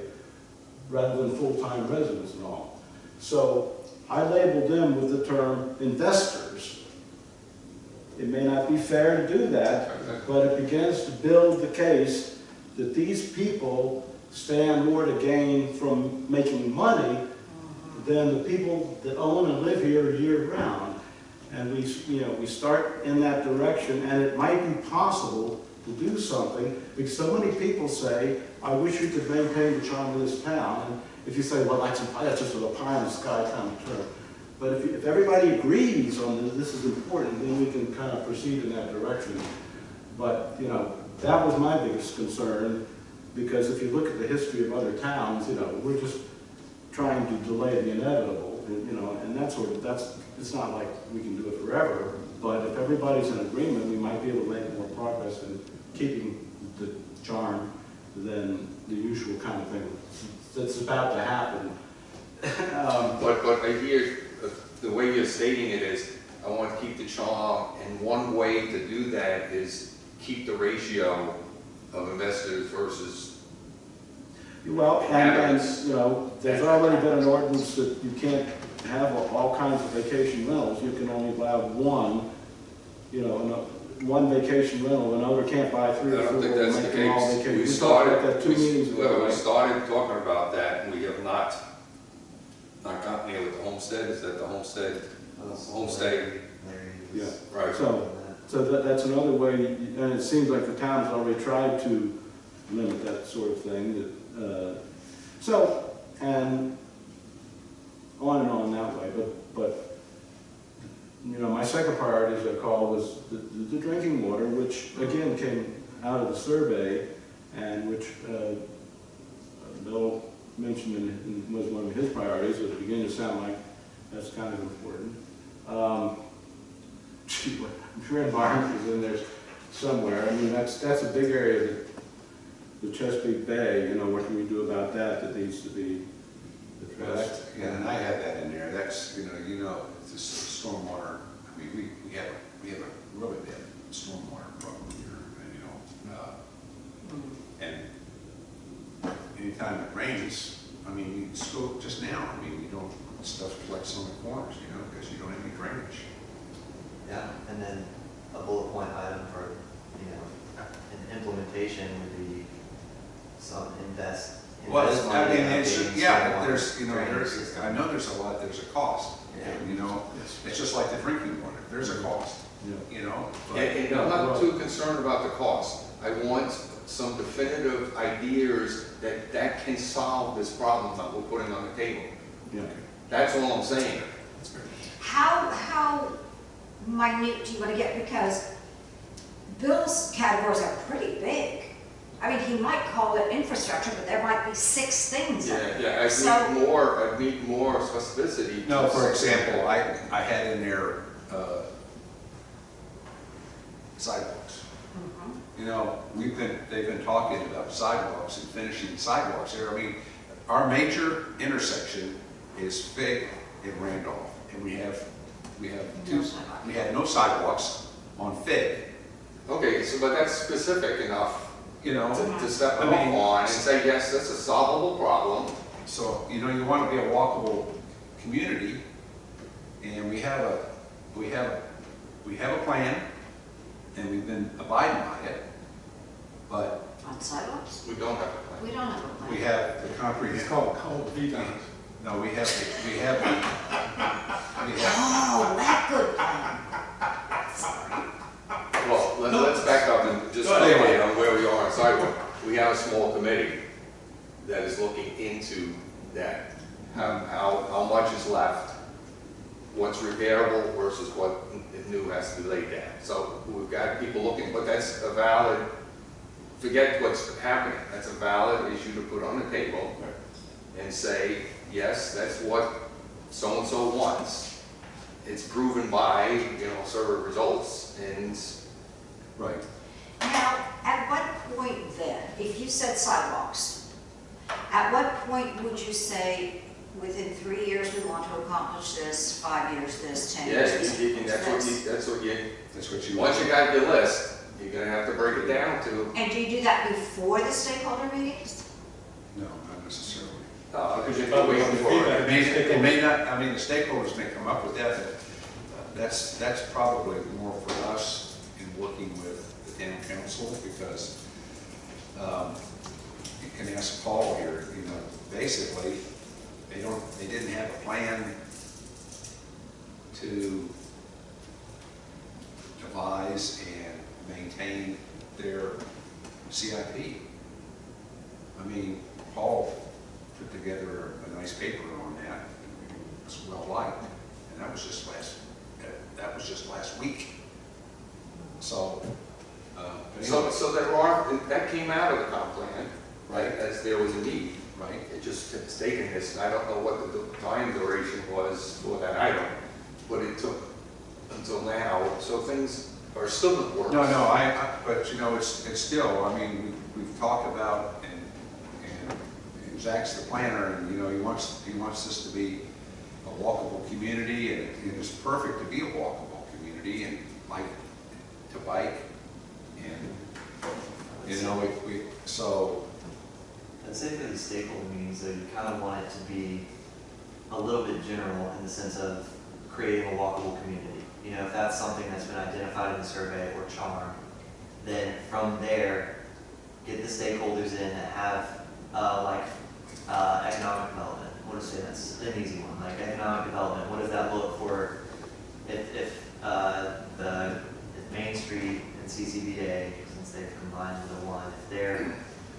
Speaker 3: rather than full-time residents and all. So I labeled them with the term investors. It may not be fair to do that, but it begins to build the case that these people stand more to gain from making money than the people that own and live here year-round. And we start in that direction, and it might be possible to do something, because so many people say, I wish we could maintain the charm of this town. And if you say, well, that's just a pie in the sky kind of term. But if everybody agrees on this is important, then we can kind of proceed in that direction. But, you know, that was my biggest concern, because if you look at the history of other towns, you know, we're just trying to delay the inevitable, you know, and it's not like we can do it forever, but if everybody's in agreement, we might be able to make more progress in keeping the charm than the usual kind of thing that's about to happen.
Speaker 2: But I hear the way you're stating it is, I want to keep the charm, and one way to do that is keep the ratio of investors versus.
Speaker 3: Well, and you know, there's already been an ordinance that you can't have all kinds of vacation rentals. You can only allow one, you know, one vacation rental. Another can't buy 3
Speaker 2: I
Speaker 3: or 4.
Speaker 2: don't think that's the
Speaker 3: make them all
Speaker 2: case.
Speaker 3: vacation.
Speaker 2: We
Speaker 3: talked about
Speaker 2: started,
Speaker 3: that 2 meetings ago.
Speaker 2: we started talking about that, and we have not Not got near with the homestead, is that the homestead? Homestead.
Speaker 6: Larry
Speaker 3: Yeah.
Speaker 6: was-
Speaker 2: Right.
Speaker 3: So that's another way, and it seems like the town's already tried to limit that sort of thing. So, and on that way, but, you know, my second priority, as I call, was the drinking water, which again came out of the survey, and which Bill mentioned was one of his priorities. It was beginning to sound like that's kind of important. I'm sure environment is in there somewhere. I mean, that's a big area, the Chesapeake Bay, you know, what can we do about that needs to be
Speaker 1: Well,
Speaker 3: addressed?
Speaker 1: yeah, and I had that in there, that's, you know, this stormwater, I mean, we have a really bad stormwater problem here, and, and anytime it rains, I mean, you still, just now, I mean, you don't, stuff collects on the corners, because you don't have any drainage.
Speaker 6: Yeah, and then a bullet point item for, an implementation would be invest
Speaker 1: Well, I
Speaker 6: money
Speaker 1: mean,
Speaker 6: in
Speaker 1: it's,
Speaker 6: updating
Speaker 1: yeah,
Speaker 6: stormwater
Speaker 1: there's,
Speaker 6: drainage system.
Speaker 1: I know there's a lot, there's a cost,
Speaker 6: Yeah.
Speaker 1: it's just like the drinking water, there's a cost,
Speaker 3: Yeah.
Speaker 1: but-
Speaker 2: And I'm not too concerned about the cost. I want some definitive ideas that can solve this problem that we're putting on the table.
Speaker 3: Yeah.
Speaker 2: That's all I'm saying.
Speaker 4: How minute do you want to get? Because Bill's categories are pretty big. I mean, he might call it infrastructure, but there might be 6 things in it.
Speaker 2: Yeah, I need more specificity.
Speaker 1: No, for example, I had in there, sidewalks.
Speaker 4: Mhm.
Speaker 1: They've been talking about sidewalks and finishing sidewalks there. I mean, our major intersection is Fig and Randolph, and we have
Speaker 4: No
Speaker 1: two,
Speaker 4: sidewalk.
Speaker 1: we have no sidewalks on Fig,
Speaker 2: Okay, so, but that's specific enough to step
Speaker 1: I
Speaker 2: off
Speaker 1: mean-
Speaker 2: on and say, yes, that's a solvable problem.
Speaker 1: So, you want to be a walkable community, and we have a plan, and we've been abiding by it, but
Speaker 4: On sidewalks?
Speaker 2: We don't have a plan.
Speaker 4: We don't have a plan.
Speaker 1: we have the concrete.
Speaker 7: It's called VDOT.
Speaker 1: No, we have,
Speaker 4: Oh, that good plan. Sorry.
Speaker 2: Well, let's back up and just
Speaker 1: Go ahead.
Speaker 2: update on where we are on sidewalk. We have a small committee that is looking into that. How much is left, what's repairable versus what new has to be laid down. So we've got people looking, but that's a valid, forget what's happening, that's a valid issue to put on the table and say, yes, that's what so-and-so wants. It's proven by, certain results, and
Speaker 1: right.
Speaker 4: Now, at what point then, if you said sidewalks, at what point would you say, within 3 years, we want to accomplish this, 5 years this, 10 years
Speaker 2: yes,
Speaker 4: this?
Speaker 2: that's what you,
Speaker 1: That's what you.
Speaker 2: once you got your list, you're gonna have to break it down to,
Speaker 4: And do you do that before the stakeholder meetings?
Speaker 1: No, not necessarily.
Speaker 2: because you're
Speaker 7: But we
Speaker 2: waiting
Speaker 7: have the
Speaker 2: for
Speaker 7: feedback.
Speaker 2: it.
Speaker 1: It may not, I mean, the stakeholders may come up with that, but that's probably more for us in working with the town council, because you can ask Paul here, basically, they didn't have a plan to devise and maintain their CIP. I mean, Paul put together a nice paper on that, and it was well liked, and that was just last week. So, but anyway,
Speaker 2: So that came out of the comp plan, right, as there was a need.
Speaker 1: right?
Speaker 2: It just has taken this, and I don't know what the time duration was for that item, but it took until now, so things are still in the works.
Speaker 1: No, but it's still, I mean, we've talked about, and Zach's the planner, and, he wants this to be a walkable community, and it's perfect to be a walkable community, and like to bike, and, so,
Speaker 6: I'd say for these stakeholder meetings, though, you kind of want it to be a little bit general in the sense of creating a walkable community. If that's something that's been identified in the survey or charm, then from there, get the stakeholders in that have, economic development what to say, that's an easy one, like economic development, what does that look for if Main Street and CCBA, since they've combined into one, if they're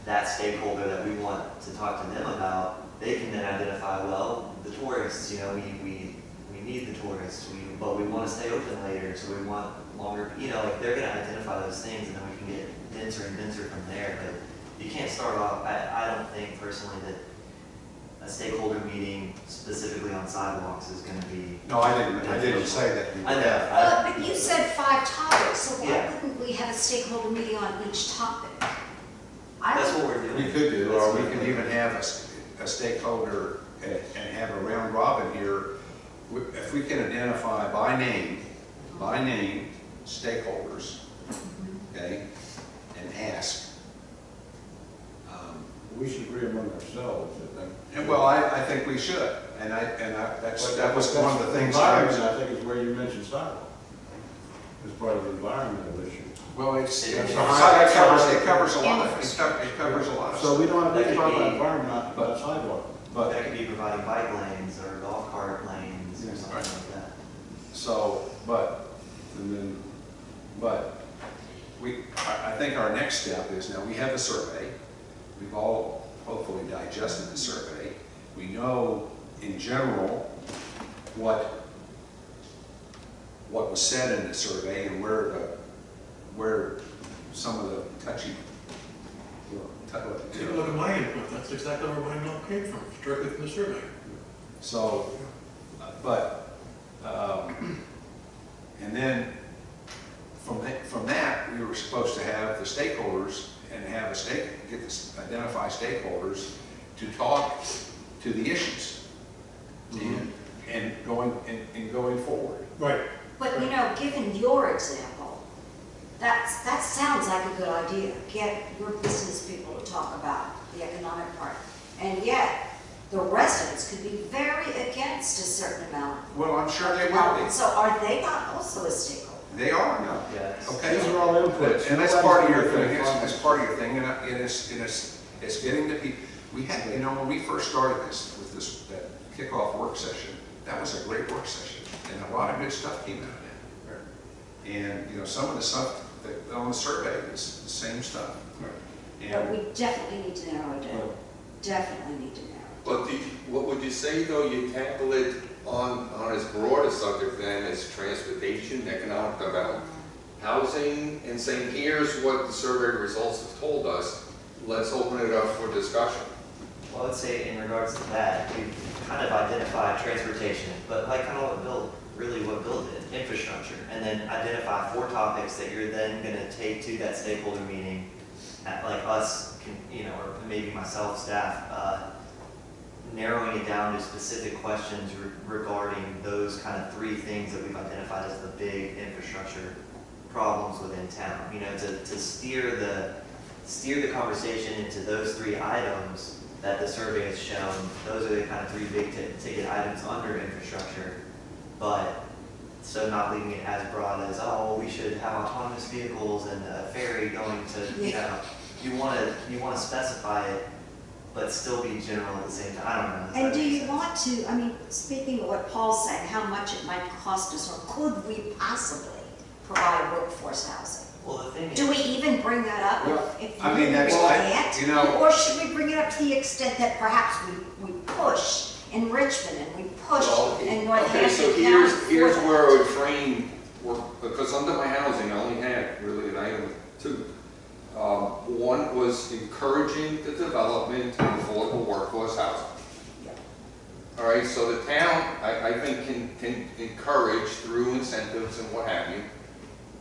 Speaker 6: that stakeholder that we want to talk to them about, they can then identify, well, the tourists, you know, we need the tourists, but we want to stay open later, so we want longer, you know, like they're going to identify those things, and then we can get denser and denser from there. But you can't start off, I don't think personally that a stakeholder meeting specifically on sidewalks is going to be.
Speaker 1: No, I didn't say that.
Speaker 6: I know.
Speaker 4: Well, but you said 5 topics, so why
Speaker 6: Yeah.
Speaker 4: wouldn't we have a stakeholder meeting on each topic?
Speaker 6: That's what we're doing.
Speaker 1: We could do, or we could even have a stakeholder and have a round robin here. If we can identify by name stakeholders, okay, and ask.
Speaker 3: We should agree among ourselves, I think.
Speaker 1: And well, I think we should, and that was one of the things.
Speaker 3: Environment, I think, is where you mentioned sidewalk, as part of the environmental issue.
Speaker 1: Well, it
Speaker 6: It's-
Speaker 1: covers a lot, it covers a lot of
Speaker 3: So
Speaker 1: stuff.
Speaker 3: we don't have
Speaker 6: That
Speaker 3: to
Speaker 6: could
Speaker 3: talk
Speaker 6: be-
Speaker 3: about environment, not about sidewalk.
Speaker 1: But,
Speaker 6: That could be providing bike lanes or golf cart lanes or
Speaker 3: Yeah.
Speaker 6: something
Speaker 1: Right.
Speaker 6: like that.
Speaker 1: so, I think our next step is, now we have a survey. We've all hopefully digested the survey. We know in general what was said in the survey and where some of the touchy.
Speaker 7: Take a look at my input, that's exactly where my note came from, directly from the survey.
Speaker 1: So, and then from that, we were supposed to have the stakeholders and identify stakeholders to talk to the issues and going forward.
Speaker 7: Right.
Speaker 4: But you know, given your example, that sounds like a good idea. Get your business people to talk about the economic part. And yet, the residents could be very against a certain amount.
Speaker 1: Well, I'm sure they will
Speaker 4: development.
Speaker 1: be.
Speaker 4: So are they not also a stakeholder?
Speaker 1: They are, no.
Speaker 6: Yeah, it's-
Speaker 1: Okay.
Speaker 3: These are all inputs.
Speaker 1: And that's part of your thing, that's part of your thing, and it's getting the people. We had, you know, when we first started that kickoff work session, that was a great work session, and a lot of good stuff came out of it. And, you know, some of the stuff that on the survey is the same stuff.
Speaker 4: But
Speaker 1: And
Speaker 4: we definitely need to narrow it down. Definitely need to narrow it
Speaker 2: But what would you say, though, you tackle it on as broad a subject then as transportation, economic development, housing, and saying, here's what the survey results have told us, let's open it up for discussion.
Speaker 6: Well, I would say in regards to that, we've kind of identified transportation, but like kind of what Bill did, infrastructure, and then identify 4 topics that you're then going to take to that stakeholder meeting, like us, you know, or maybe myself, staff, narrowing it down to specific questions regarding those kind of 3 things that we've identified as the big infrastructure problems within town. You know, to steer the conversation into those 3 items that the survey has shown. Those are the kind of 3 big ticket items under infrastructure, but so not leaving it as broad as, oh, we should have autonomous vehicles and a ferry going to, you know, you want to specify it, but still be general at the same time. I don't know. Does
Speaker 4: And
Speaker 6: that
Speaker 4: do
Speaker 6: make
Speaker 4: you
Speaker 6: sense?
Speaker 4: want to, I mean, speaking of what Paul's saying, how much it might cost us, or could we possibly provide workforce housing?
Speaker 6: Well, the thing is.
Speaker 4: Do we even bring that up?
Speaker 1: Well,
Speaker 4: If
Speaker 1: I mean, that's
Speaker 4: we
Speaker 1: like,
Speaker 4: can't?
Speaker 1: you know-
Speaker 4: Or should we bring it up to the extent that perhaps we push in Richmond and we push in Northampton
Speaker 2: Okay, so
Speaker 4: County?
Speaker 2: here's
Speaker 4: for that?
Speaker 2: where I would frame work, because under my housing, I only had really an item or 2. One was encouraging the development of affordable workforce housing. All right, so the town, I think, can encourage through incentives and what have you,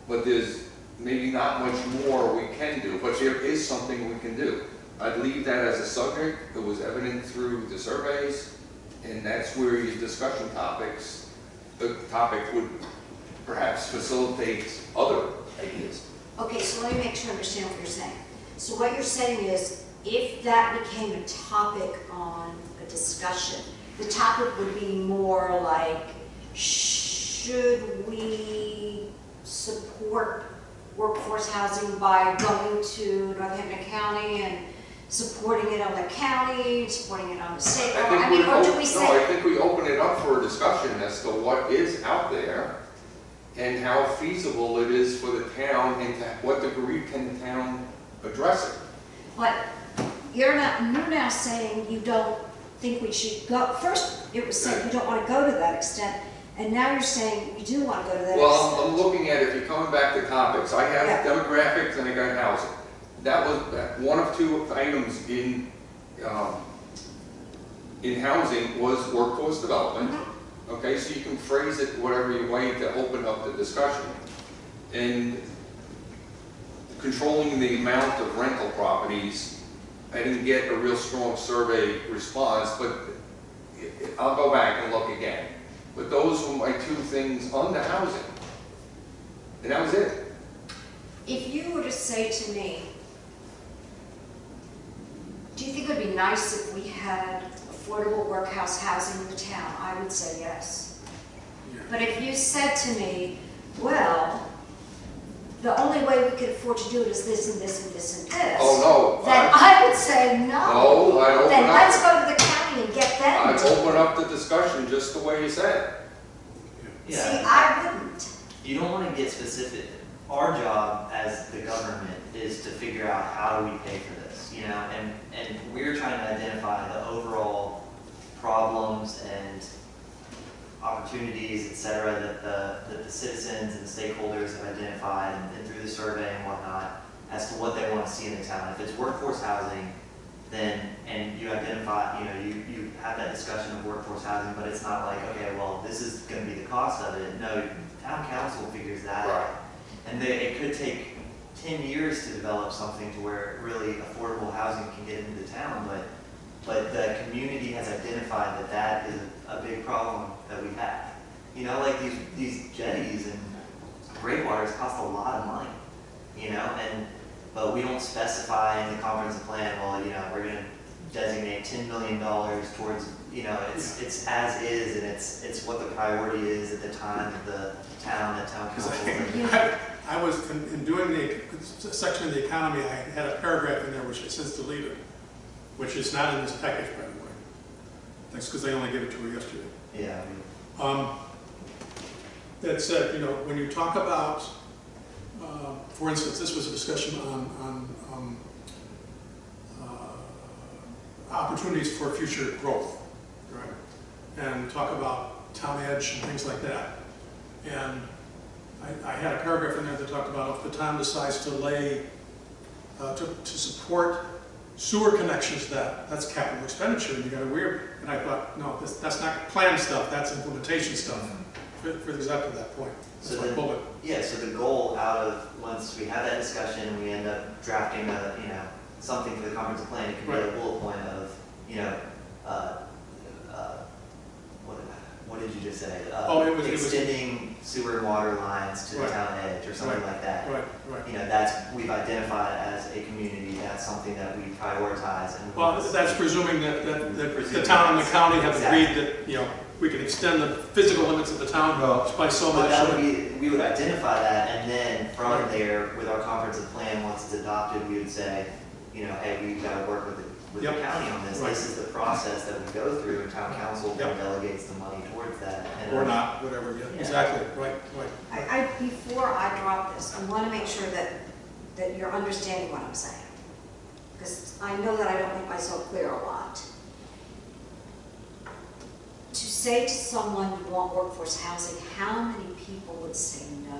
Speaker 2: but there's maybe not much more we can do, but there is something we can do. I'd leave that as a subject. It was evident through the surveys, and that's where your discussion topics, the topic would perhaps facilitate other ideas.
Speaker 4: Okay, so let me make sure I understand what you're saying. So what you're saying is, if that became a topic on a discussion, the topic would be more like, should we support workforce housing by going to Northampton County and supporting it on the county, supporting it on the state? Or,
Speaker 2: I think
Speaker 4: I mean, or do we
Speaker 2: I
Speaker 4: say,
Speaker 2: think we open it up for a discussion as to what is out there and how feasible it is for the town and to what degree can the town address it.
Speaker 4: but you're now saying you don't think we should go, first it was saying you don't want to go to that extent, and now you're saying you do want to go to that
Speaker 2: Well,
Speaker 4: extent.
Speaker 2: I'm looking at, if you're coming back to topics, I have
Speaker 4: Yeah.
Speaker 2: demographics and I got housing. That was one of two items in housing was workforce development. Okay, so you can phrase it whatever you want to open up the discussion. And controlling the amount of rental properties, I didn't get a real strong survey response, but I'll go back and look again. But those were my two things on the housing. And that was it.
Speaker 4: If you were to say to me, do you think it would be nice if we had affordable workhouse housing in the town? I would say yes. But if you said to me, well, the only way we could afford to do it is this and this and this and this.
Speaker 2: Oh, no.
Speaker 4: Then I would say no.
Speaker 2: No, I'd open
Speaker 4: Then
Speaker 2: up-
Speaker 4: let's go to the county and get them
Speaker 2: I'd
Speaker 4: to.
Speaker 2: open up the discussion just the way you said.
Speaker 4: See,
Speaker 6: Yeah,
Speaker 4: I wouldn't.
Speaker 6: you don't want to get specific. Our job as the government is to figure out how do we pay for this, you know, and we're trying to identify the overall problems and opportunities, et cetera, that the citizens and stakeholders have identified and through the survey and whatnot as to what they want to see in the town. If it's workforce housing, then, and you identify, you know, you have that discussion of workforce housing, but it's not like, okay, well, this is going to be the cost of it. No, town council figures that
Speaker 2: Right.
Speaker 6: out. And it could take 10 years to develop something to where really affordable housing can get into the town, but the community has identified that that is a big problem that we have. You know, like these jetties and breakwaters cost a lot of money, you know, but we don't specify in the comprehensive plan, well, you know, we're gonna designate $10 million towards, you know, it's as is, and it's what the priority is at the time of the town council.
Speaker 7: I was, in doing the section of the economy, I had a paragraph in there which I since deleted, which is not in this package, by the way. That's because they only gave it to me yesterday.
Speaker 6: Yeah.
Speaker 7: That said, you know, when you talk about, for instance, this was a discussion on opportunities for future growth, right? And talk about town edge and things like that. And I had a paragraph in there that talked about if the town decides to lay, to support sewer connections, that's capital expenditure, and you got a weird, and I thought, no, that's not plan stuff, that's implementation stuff. For exactly that point.
Speaker 6: So
Speaker 7: That's my
Speaker 6: then-
Speaker 7: bullet.
Speaker 6: Yeah, so the goal out of, once we have that discussion and we end up drafting a, you know, something for the comprehensive plan, it could be a
Speaker 7: Right.
Speaker 6: bullet point of, you know, what did you just say?
Speaker 7: Oh, it was-
Speaker 6: Extending sewer and water lines to the
Speaker 7: Right.
Speaker 6: town edge or something like that.
Speaker 7: Right, right.
Speaker 6: You know, we've identified as a community, that's something that we prioritize and. we
Speaker 7: Well,
Speaker 6: want to
Speaker 7: that's
Speaker 6: see.
Speaker 7: presuming that the
Speaker 6: Presuming
Speaker 7: town and the county have
Speaker 6: exactly.
Speaker 7: agreed that, you know, we can extend the physical limits of the town by so
Speaker 6: But
Speaker 7: much.
Speaker 6: that would be, we would identify that, and then from there, with our comprehensive plan, once it's adopted, we would say, you know, hey, we've got to work with the
Speaker 7: Yep.
Speaker 6: county on this.
Speaker 7: Right.
Speaker 6: This is the process that we go through, and town council then
Speaker 7: Yep.
Speaker 6: delegates the money towards that. And
Speaker 7: Or not, whatever, yeah,
Speaker 6: Yeah.
Speaker 7: exactly, right.
Speaker 4: Before I drop this, I want to make sure that you're understanding what I'm saying. Because I know that I don't make myself clear a lot. To say to someone you want workforce housing, how many people would say no?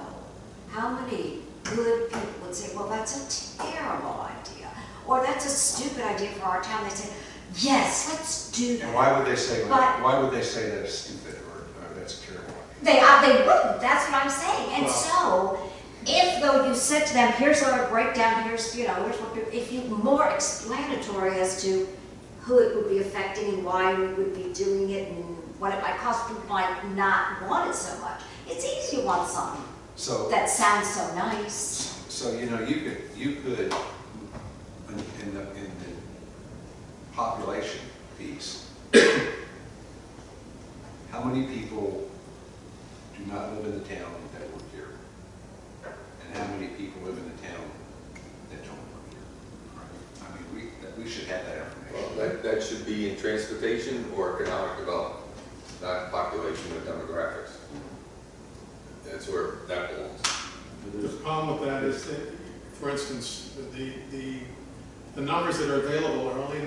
Speaker 4: How many good people would say, well, that's a terrible idea? Or that's a stupid idea for our town? They say, yes, let's do that.
Speaker 1: And why would they say
Speaker 4: But-
Speaker 1: that? Why would they say that it's stupid or that's a terrible idea?
Speaker 4: They wouldn't, that's what I'm saying. And
Speaker 7: Well-
Speaker 4: so, if though you said to them, here's our breakdown, here's, you know, here's what, if you more explanatory as to who it would be affecting and why we would be doing it and what it might cost, people might not want it so much. It's easy to want something
Speaker 1: So,
Speaker 4: that sounds so nice.
Speaker 1: so you know, you could in the population piece, how many people do not live in the town that work here? And how many people live in the town that don't work here? Right? I mean, we should
Speaker 2: be in transportation or economic development, not population or demographics. That's where that belongs.
Speaker 7: The problem with that is that, for instance, the numbers that are available are only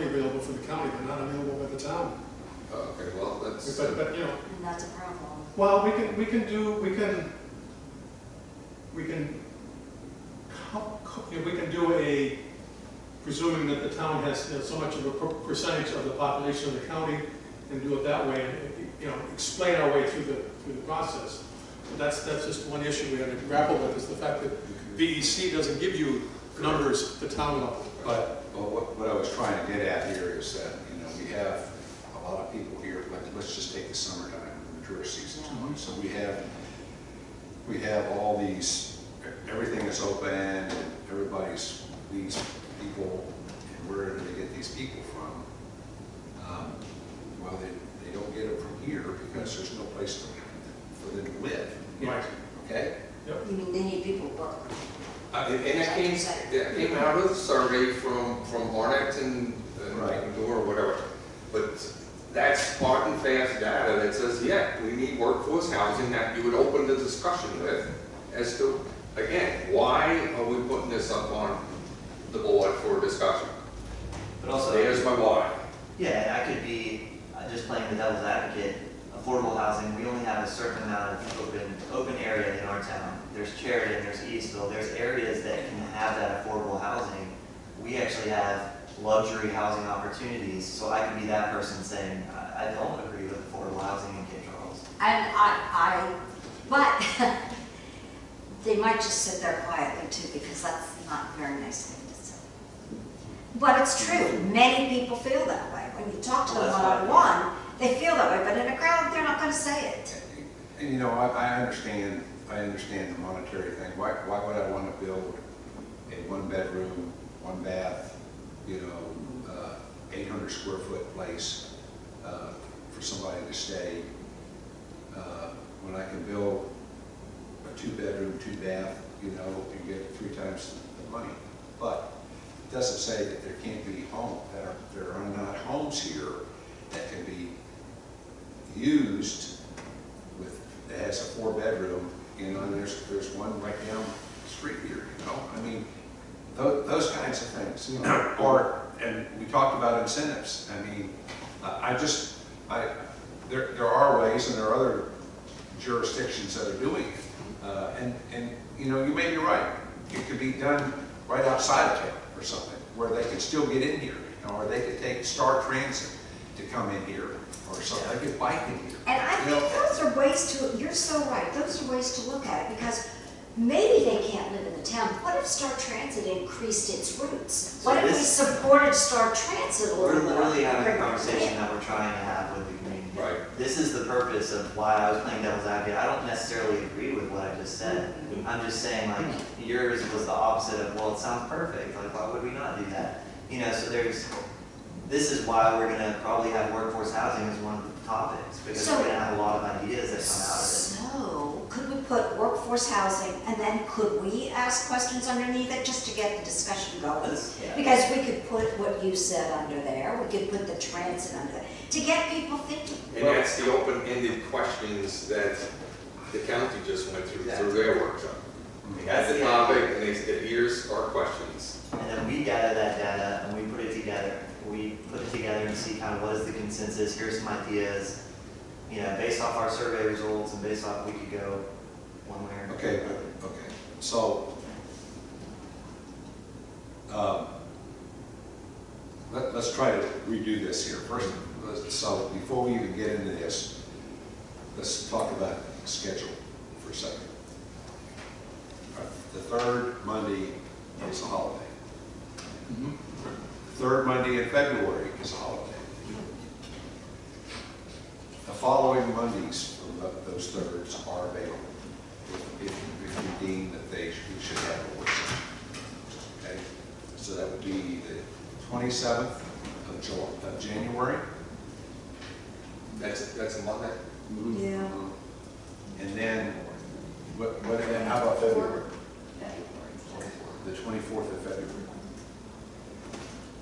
Speaker 7: available for the county, they're not available by the town.
Speaker 2: Okay, well, that's,
Speaker 7: But, you know,
Speaker 4: And that's a problem.
Speaker 7: well, we can, you know, we can do a, presuming that the town has, you know, so much of a percentage of the population of the county, and do it that way, and, you know, explain our way through the process. But that's just one issue we have to grapple with, is the fact that VEC doesn't give you numbers at the town level.
Speaker 1: But what I was trying to get at here is that, you know, we have a lot of people here, like, let's just take the summertime, the tourist season's going. So we have all these, everything is open, and these people, and where do they get these people from? Well, they don't get it from here because there's no place for them to live.
Speaker 7: Right.
Speaker 1: Okay?
Speaker 7: Yep.
Speaker 4: You mean they need people to work?
Speaker 2: and that came out of the survey from Arnett
Speaker 1: Right.
Speaker 2: Door or whatever. But that's hard and fast data that says, yeah, we need workforce housing that you would open the discussion with as to, again, why are we putting this up on the board for discussion?
Speaker 6: But also,
Speaker 2: There's my why.
Speaker 6: yeah, I could be just playing the devil's advocate. Affordable housing, we only have a certain amount of open area in our town. There's Sheridan, there's Eastville, there's areas that can have that affordable housing. We actually have luxury housing opportunities, so I could be that person saying, I don't agree with affordable housing in Cape Charles.
Speaker 4: And but they might just sit there quietly too, because that's not a very nice thing to say. But it's true, many people feel that way. When you talk to them
Speaker 6: Well, that's
Speaker 4: one-on-one, they feel that way, but in a crowd, they're not gonna say it.
Speaker 1: And you know, I understand the monetary thing. Why would I want to build a one-bedroom, one-bath, you know, 800 square foot place for somebody to stay when I can build a 2-bedroom, 2-bath, you know, and get 3 times the money? But it doesn't say that there can't be there are not homes here that can be used that has a 4-bedroom, you know, and there's one right down the street here, you know. I mean, those kinds of things, you know, and we talked about incentives. I mean, there are ways, and there are other jurisdictions that are doing it. And you know, you may be right. It could be done right outside of town or something, where they could still get in here, you know, or they could take Star Transit to come in here or something. They could bike in here.
Speaker 4: And I think those are ways to, you're so right, those are ways to look at it, because maybe they can't live in the town. What if Star Transit increased its routes?
Speaker 6: So
Speaker 4: What if we
Speaker 6: this-
Speaker 4: supported Star Transit a
Speaker 6: We're
Speaker 4: little more?
Speaker 6: literally having a
Speaker 4: Bring them
Speaker 6: conversation
Speaker 4: in.
Speaker 6: that we're trying to have with the community.
Speaker 2: Right.
Speaker 6: This is the purpose of why I was playing devil's advocate. I don't necessarily agree with what I just said. I'm just saying, like, yours was the opposite of, well, it sounds perfect, like, why would we not do that? You know, so this is why we're gonna probably have workforce housing as one of the topics, because
Speaker 4: So-
Speaker 6: we're gonna have a lot of ideas that come out of it.
Speaker 4: So, could we put workforce housing, and then could we ask questions underneath it, just to get the discussion going?
Speaker 6: Yeah.
Speaker 4: Because we could put what you said under there, we could put the transit under there, to get people thinking.
Speaker 2: And that's the open-ended questions that the county just went through their workshop. They had the topic, and they said, here's our questions.
Speaker 6: And then we gather that data and we put it together. We put it together and see kind of what is the consensus, here's some ideas. You know, based off our survey results and based off, we could go one way or another.
Speaker 1: Okay. So, let's try to redo this here. First, so before we even get into this, let's talk about schedule for a second. The third Monday is a holiday. Third Monday in February is a holiday. The following Mondays from those thirds are available if you deem that we should have a work session. Okay? So that would be the 27th of January.
Speaker 2: That's a Monday.
Speaker 4: Yeah.
Speaker 1: And then, how about February? The 24th of February.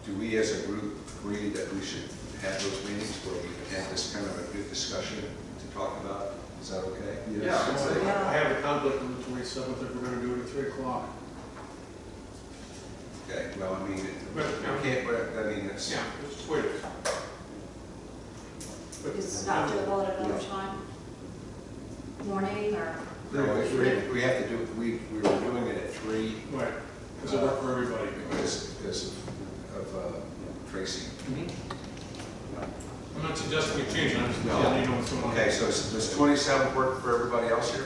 Speaker 1: Do we as a group agree that we should have those meetings where we can have this kind of a good discussion to talk about? Is that okay?
Speaker 2: Yeah, I'd say-
Speaker 7: I have a conflict on the 27th if we're gonna do it at 3 o'clock.
Speaker 1: Okay, well, I mean, it,
Speaker 7: But,
Speaker 1: we can't, but, I mean, it's,
Speaker 7: Yeah, it's wait.
Speaker 4: Is it not doable at another time? Morning or?
Speaker 1: no, we have to do, we were doing it at 3
Speaker 7: Right, does it work for everybody?
Speaker 1: because of Tracy.
Speaker 7: I'm not suggesting we change it, I'm just
Speaker 1: No.
Speaker 7: letting you know what's going on.
Speaker 1: Okay, so does 27th work for everybody else here?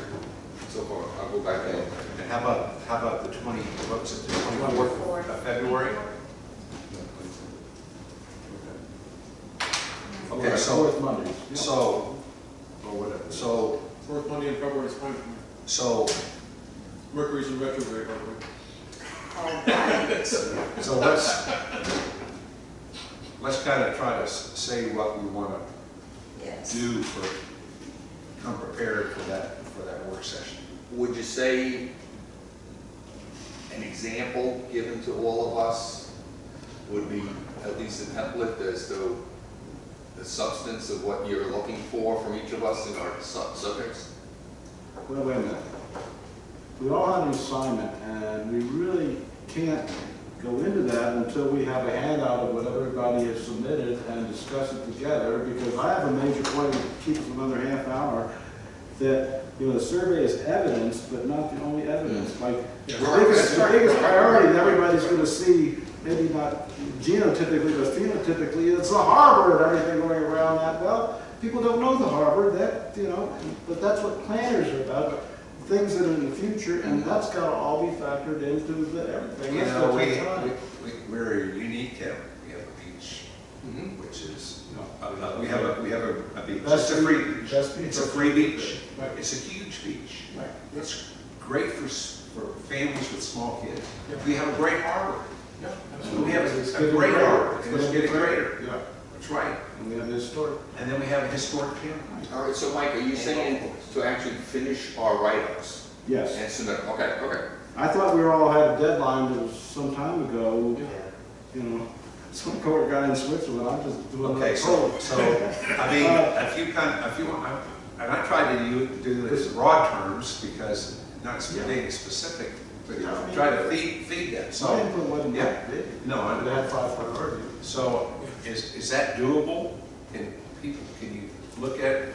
Speaker 2: So far, I'll go back in.
Speaker 1: And how about the 20, what's it, the 24th of February? Okay,
Speaker 3: Yeah,
Speaker 1: so,
Speaker 3: fourth Mondays. Yeah.
Speaker 1: so,
Speaker 3: Or whatever.
Speaker 1: so,
Speaker 7: Fourth Monday in February is fine for me.
Speaker 1: so,
Speaker 7: Mercury's in retrograde, by the way.
Speaker 4: All right.
Speaker 1: so let's kind of try to say what we want to
Speaker 4: Yes.
Speaker 1: do come prepared for that work session.
Speaker 2: Would you say an example given to all of us would be at least a template as to the substance of what you're looking for from each of us in our subjects?
Speaker 3: Well, wait a minute. We all have an assignment, and we really can't go into that until we have a handout of what everybody has submitted and discuss it together, because I have a major point to keep us another half hour, that, you know, the survey is evidence, but not the only evidence. Like,
Speaker 7: Yeah.
Speaker 3: the biggest priority that everybody's gonna see, maybe not genotypically, but phenotypically, it's the harbor and everything going around that. Well, people don't know the harbor, that, you know, but that's what planners are about, things that are in the future, and that's gotta all be factored into everything.
Speaker 1: You
Speaker 3: That's
Speaker 1: know,
Speaker 3: gonna take time.
Speaker 1: we're a unique town. We have a beach, which is,
Speaker 3: No.
Speaker 1: we have a beach.
Speaker 3: Best
Speaker 1: It's a free
Speaker 3: beach.
Speaker 1: beach.
Speaker 3: Best beach.
Speaker 1: It's a free beach.
Speaker 7: Right.
Speaker 1: It's a huge beach.
Speaker 7: Right.
Speaker 1: It's great for families with small kids.
Speaker 7: Yeah.
Speaker 1: We have a great harbor.
Speaker 7: Yeah,
Speaker 1: We
Speaker 7: absolutely.
Speaker 1: have
Speaker 3: It's
Speaker 1: a
Speaker 3: getting
Speaker 1: great
Speaker 3: greater.
Speaker 1: harbor,
Speaker 3: It's
Speaker 1: and it's
Speaker 3: gonna
Speaker 1: getting
Speaker 3: get
Speaker 1: greater.
Speaker 3: Yeah,
Speaker 1: That's right.
Speaker 3: and we have this story.
Speaker 1: And then we have a historic town.
Speaker 2: All right, so Mike, are you saying to actually finish our write-ups?
Speaker 3: Yes.
Speaker 2: And submit, okay, okay.
Speaker 3: I thought we were all had a deadline that was some time ago,
Speaker 7: Yeah.
Speaker 3: you know, some court guy in Switzerland, I'm just doing
Speaker 1: Okay,
Speaker 3: it.
Speaker 1: so, I mean, if you want, and I tried to do this in broad terms because not being specific, but
Speaker 3: Yeah, I mean-
Speaker 1: try to feed that.
Speaker 3: My
Speaker 1: So,
Speaker 3: input wasn't
Speaker 1: yeah.
Speaker 3: that big.
Speaker 1: No, I-
Speaker 3: It had 5 priorities.
Speaker 1: so is that doable? Can you look at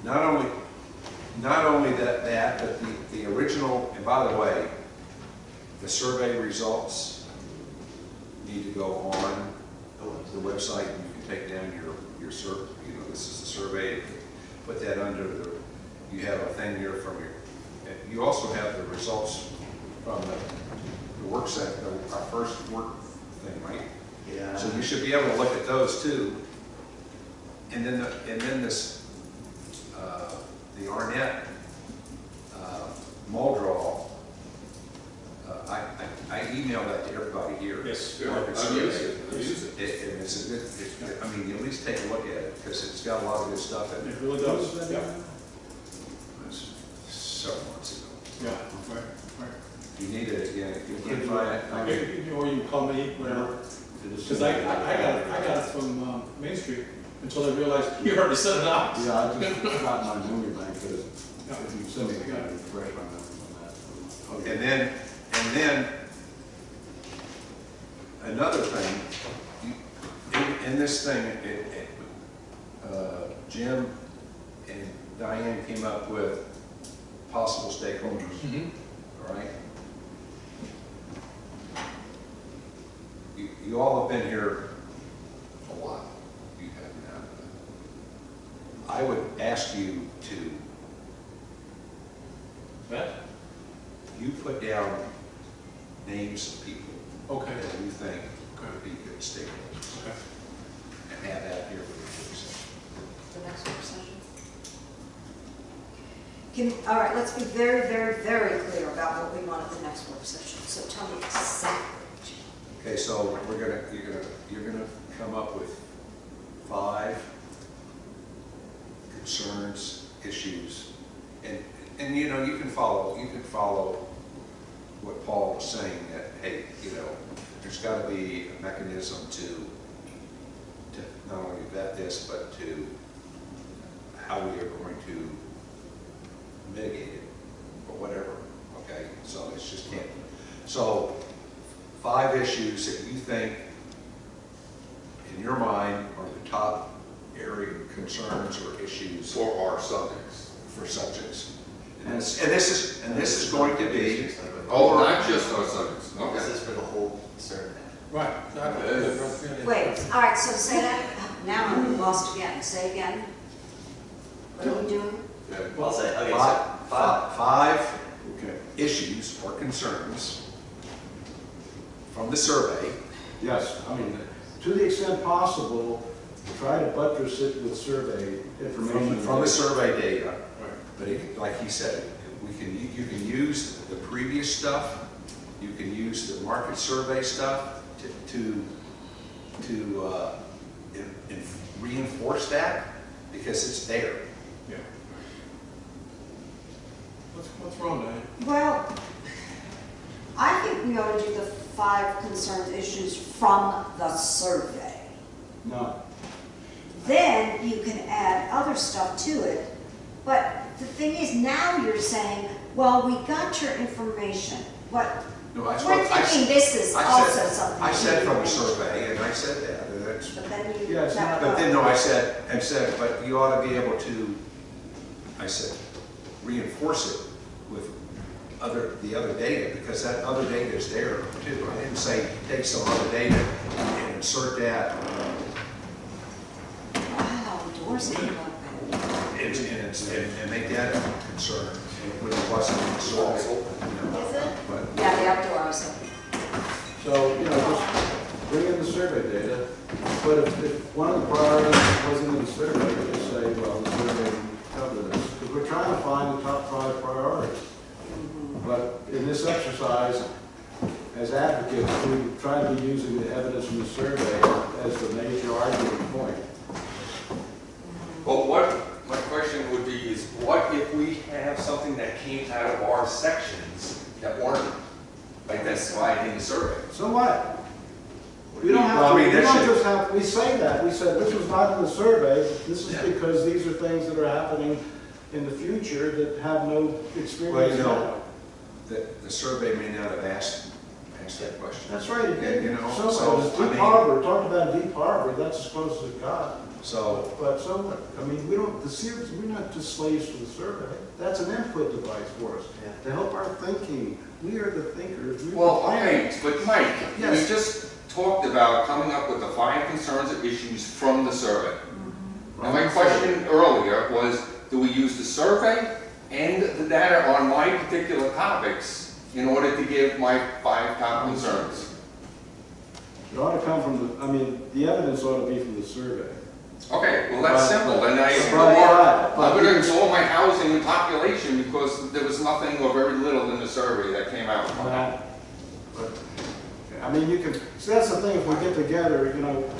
Speaker 1: not only that, but the original, and by the way, the survey results need to go on the website, and you can take down your this is the survey, put that under you have a thing here from and you also have the results from the work set, our first work thing, right?
Speaker 6: Yeah.
Speaker 1: So you should be able to look at those too. And then this, the Arnett Muldrow, I emailed that to everybody here.
Speaker 7: Yes.
Speaker 2: I've used it, I've used it.
Speaker 1: And it's a good, I mean, you at least take a look at it, because it's got a lot of good stuff in
Speaker 7: It
Speaker 1: it.
Speaker 7: really does. Yeah.
Speaker 1: It's several months ago.
Speaker 7: Yeah, right, right.
Speaker 1: If you need it again, if you can't find it,
Speaker 7: Or you can call me, whatever. Because I got it from Main Street until I realized you already sent it out.
Speaker 3: Yeah, I just got my memory bank, but if you send me the
Speaker 7: Yeah.
Speaker 3: refresh my memory on that. so,
Speaker 1: And
Speaker 3: okay.
Speaker 1: then another thing, in this thing, Jim and Diane came up with possible stakeholders, all right? You all have been here a while, you have now. I would ask you to, you put down names of people
Speaker 7: Okay.
Speaker 1: that you think would be good stakeholders,
Speaker 7: Okay.
Speaker 1: and have that here for the work session.
Speaker 4: The next work session? All right, let's be very, very, very clear about what we want at the next work session. So tell me exactly.
Speaker 1: Okay, so you're gonna come up with 5 concerns, issues, and you know, you can follow what Paul was saying, that, hey, you know, there's gotta be a mechanism to not only vet this, but to how we are going to mitigate it, or whatever, okay? So it's just can't. So 5 issues that you think, in your mind, are the top area concerns or issues
Speaker 2: For our subjects.
Speaker 1: for subjects. And this is going to be,
Speaker 2: Oh, not just our subjects,
Speaker 6: This
Speaker 2: okay.
Speaker 6: is for the whole survey.
Speaker 7: Right, exactly.
Speaker 4: Wait, all right, so say that, now I'm lost again, say again. What are we doing?
Speaker 6: I'll say, okay, so
Speaker 1: five,
Speaker 6: five.
Speaker 1: five
Speaker 3: Okay,
Speaker 1: issues or concerns from the survey.
Speaker 3: yes, I mean, to the extent possible, try to buttress it with survey information.
Speaker 1: From the survey data, but like he said, you can use the previous stuff, you can use the market survey stuff to reinforce that, because it's there.
Speaker 7: Yeah. What's wrong, Diane?
Speaker 4: Well, I think we ought to do the 5 concerned issues from the survey.
Speaker 3: No,
Speaker 4: Then you can add other stuff to it. But the thing is, now you're saying, well, we got your information, but
Speaker 1: No, that's
Speaker 4: we're
Speaker 1: what I
Speaker 4: thinking this is
Speaker 1: I
Speaker 4: also
Speaker 1: said,
Speaker 4: something.
Speaker 1: I said from the
Speaker 4: we need.
Speaker 1: survey, and I said that, and that's,
Speaker 4: But then you.
Speaker 3: Yeah, it's not-
Speaker 1: but then, no, I said, but you ought to be able to, I said, reinforce it with the other data, because that other data is there too. I didn't say take some other data and insert that,
Speaker 4: Wow, doors open.
Speaker 1: and make that a concern, when it wasn't in the survey.
Speaker 4: Is it?
Speaker 1: But,
Speaker 4: Yeah, the outdoors.
Speaker 3: so, just bring in the survey data, but if one of the priorities wasn't in the survey, just say, well, the survey covered this, because we're trying to find the top 5 priorities. But in this exercise, as advocates, we try to be using the evidence from the survey as the major argument point.
Speaker 2: But what, my question would be is, what if we have something that came out of our sections that weren't identified in the survey?
Speaker 3: So what? We don't have
Speaker 1: Well, I
Speaker 3: to,
Speaker 1: mean,
Speaker 3: we
Speaker 1: that
Speaker 3: don't
Speaker 1: should-
Speaker 3: just have, we say that, we said this was not in the survey, this is
Speaker 1: Yeah.
Speaker 3: because these are things that are happening in the future that have no experience now.
Speaker 1: the survey may not have asked that question.
Speaker 3: That's right, it did.
Speaker 1: You know,
Speaker 3: So,
Speaker 1: so, I
Speaker 3: Deep
Speaker 1: mean-
Speaker 3: Harbor, talked about Deep Harbor, that's as close as it got.
Speaker 1: So,
Speaker 3: But so what? I mean, we don't, we're not just slaves to the survey. That's an input device for us,
Speaker 6: Yeah.
Speaker 3: to help our thinking. We are the thinkers. We're the
Speaker 2: Well,
Speaker 3: planners.
Speaker 2: okay, but Mike, you
Speaker 3: Yes.
Speaker 2: just talked about coming up with the 5 concerns or issues from the survey. Now, my question earlier was, do we use the survey and the data on my particular topics in order to give my 5 top concerns?
Speaker 3: It ought to come from the, I mean, the evidence ought to be from the survey.
Speaker 2: Okay, well, that's simple, then I
Speaker 3: Right,
Speaker 2: I'm gonna ignore my housing and population because there was nothing or very little in the survey that came out.
Speaker 3: But, I mean, you can, see, that's the thing, if we get together,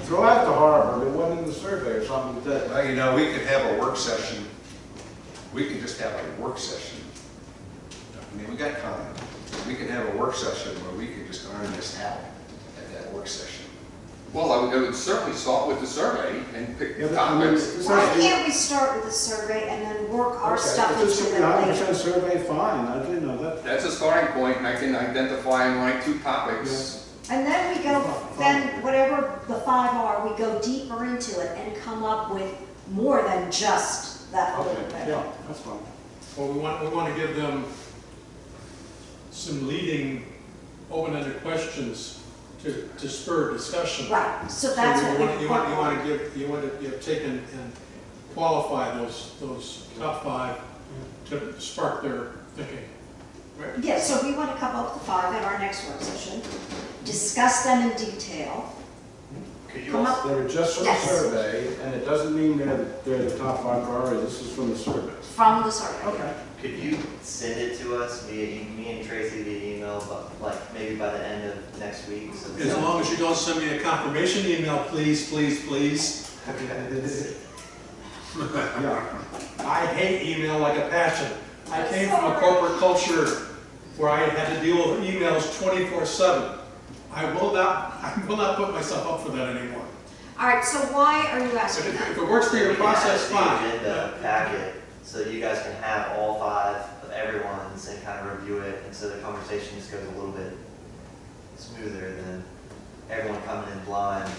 Speaker 3: throw out the harbor, it wasn't in the survey or something that,
Speaker 1: well, we could have a work session. We could just have a work session. I mean, we got comment. We could have a work session where we could just iron this out at that work session.
Speaker 2: Well, I would certainly start with the survey and pick
Speaker 3: Yeah,
Speaker 2: the
Speaker 3: but I mean,
Speaker 2: topics.
Speaker 3: this
Speaker 4: Why
Speaker 3: has to be-
Speaker 4: can't we start with the survey and then work our
Speaker 3: Okay,
Speaker 4: stuff
Speaker 3: if this
Speaker 4: into
Speaker 3: could be
Speaker 4: it
Speaker 3: 100%
Speaker 4: later?
Speaker 3: survey, fine, I do know that.
Speaker 2: That's a starting point, and I can identify my 2 topics.
Speaker 4: And then we go,
Speaker 3: Fine.
Speaker 4: then whatever the 5 are, we go deeper into it and come up with more than just that little
Speaker 3: Okay,
Speaker 4: bit.
Speaker 3: yeah, that's fine.
Speaker 7: Well, we want to give them some leading, open-ended questions to spur discussion.
Speaker 4: Right, so
Speaker 7: So
Speaker 4: that's
Speaker 7: you
Speaker 4: what
Speaker 7: want,
Speaker 4: we
Speaker 7: you want to give, take and qualify those top 5 to spark their thinking. Right?
Speaker 4: Yeah, so we want to come up with 5 at our next work session, discuss them in detail,
Speaker 6: Could you
Speaker 4: come
Speaker 6: also,
Speaker 4: up,
Speaker 3: They're just from the
Speaker 4: Yes.
Speaker 3: survey, and it doesn't mean they're the top 5 priorities, this is from the survey.
Speaker 4: from the survey.
Speaker 3: Okay.
Speaker 6: could you send it to us via, me and Tracy via email, but like maybe by the end of next week? So
Speaker 7: As long as you don't send me a confirmation email, please, please, please.
Speaker 3: Yeah,
Speaker 7: I hate email like a passion. I came from a corporate culture where I had to deal with emails 24/7. I will not put myself up for that anymore.
Speaker 4: All right, so why are you asking
Speaker 7: If
Speaker 4: that?
Speaker 7: it works for your
Speaker 6: We can add
Speaker 7: process,
Speaker 6: it to
Speaker 7: fine.
Speaker 6: the agenda packet, so that you guys can have all 5 of everyone's and kind of review it, and so the conversation just goes a little bit smoother than everyone coming in blind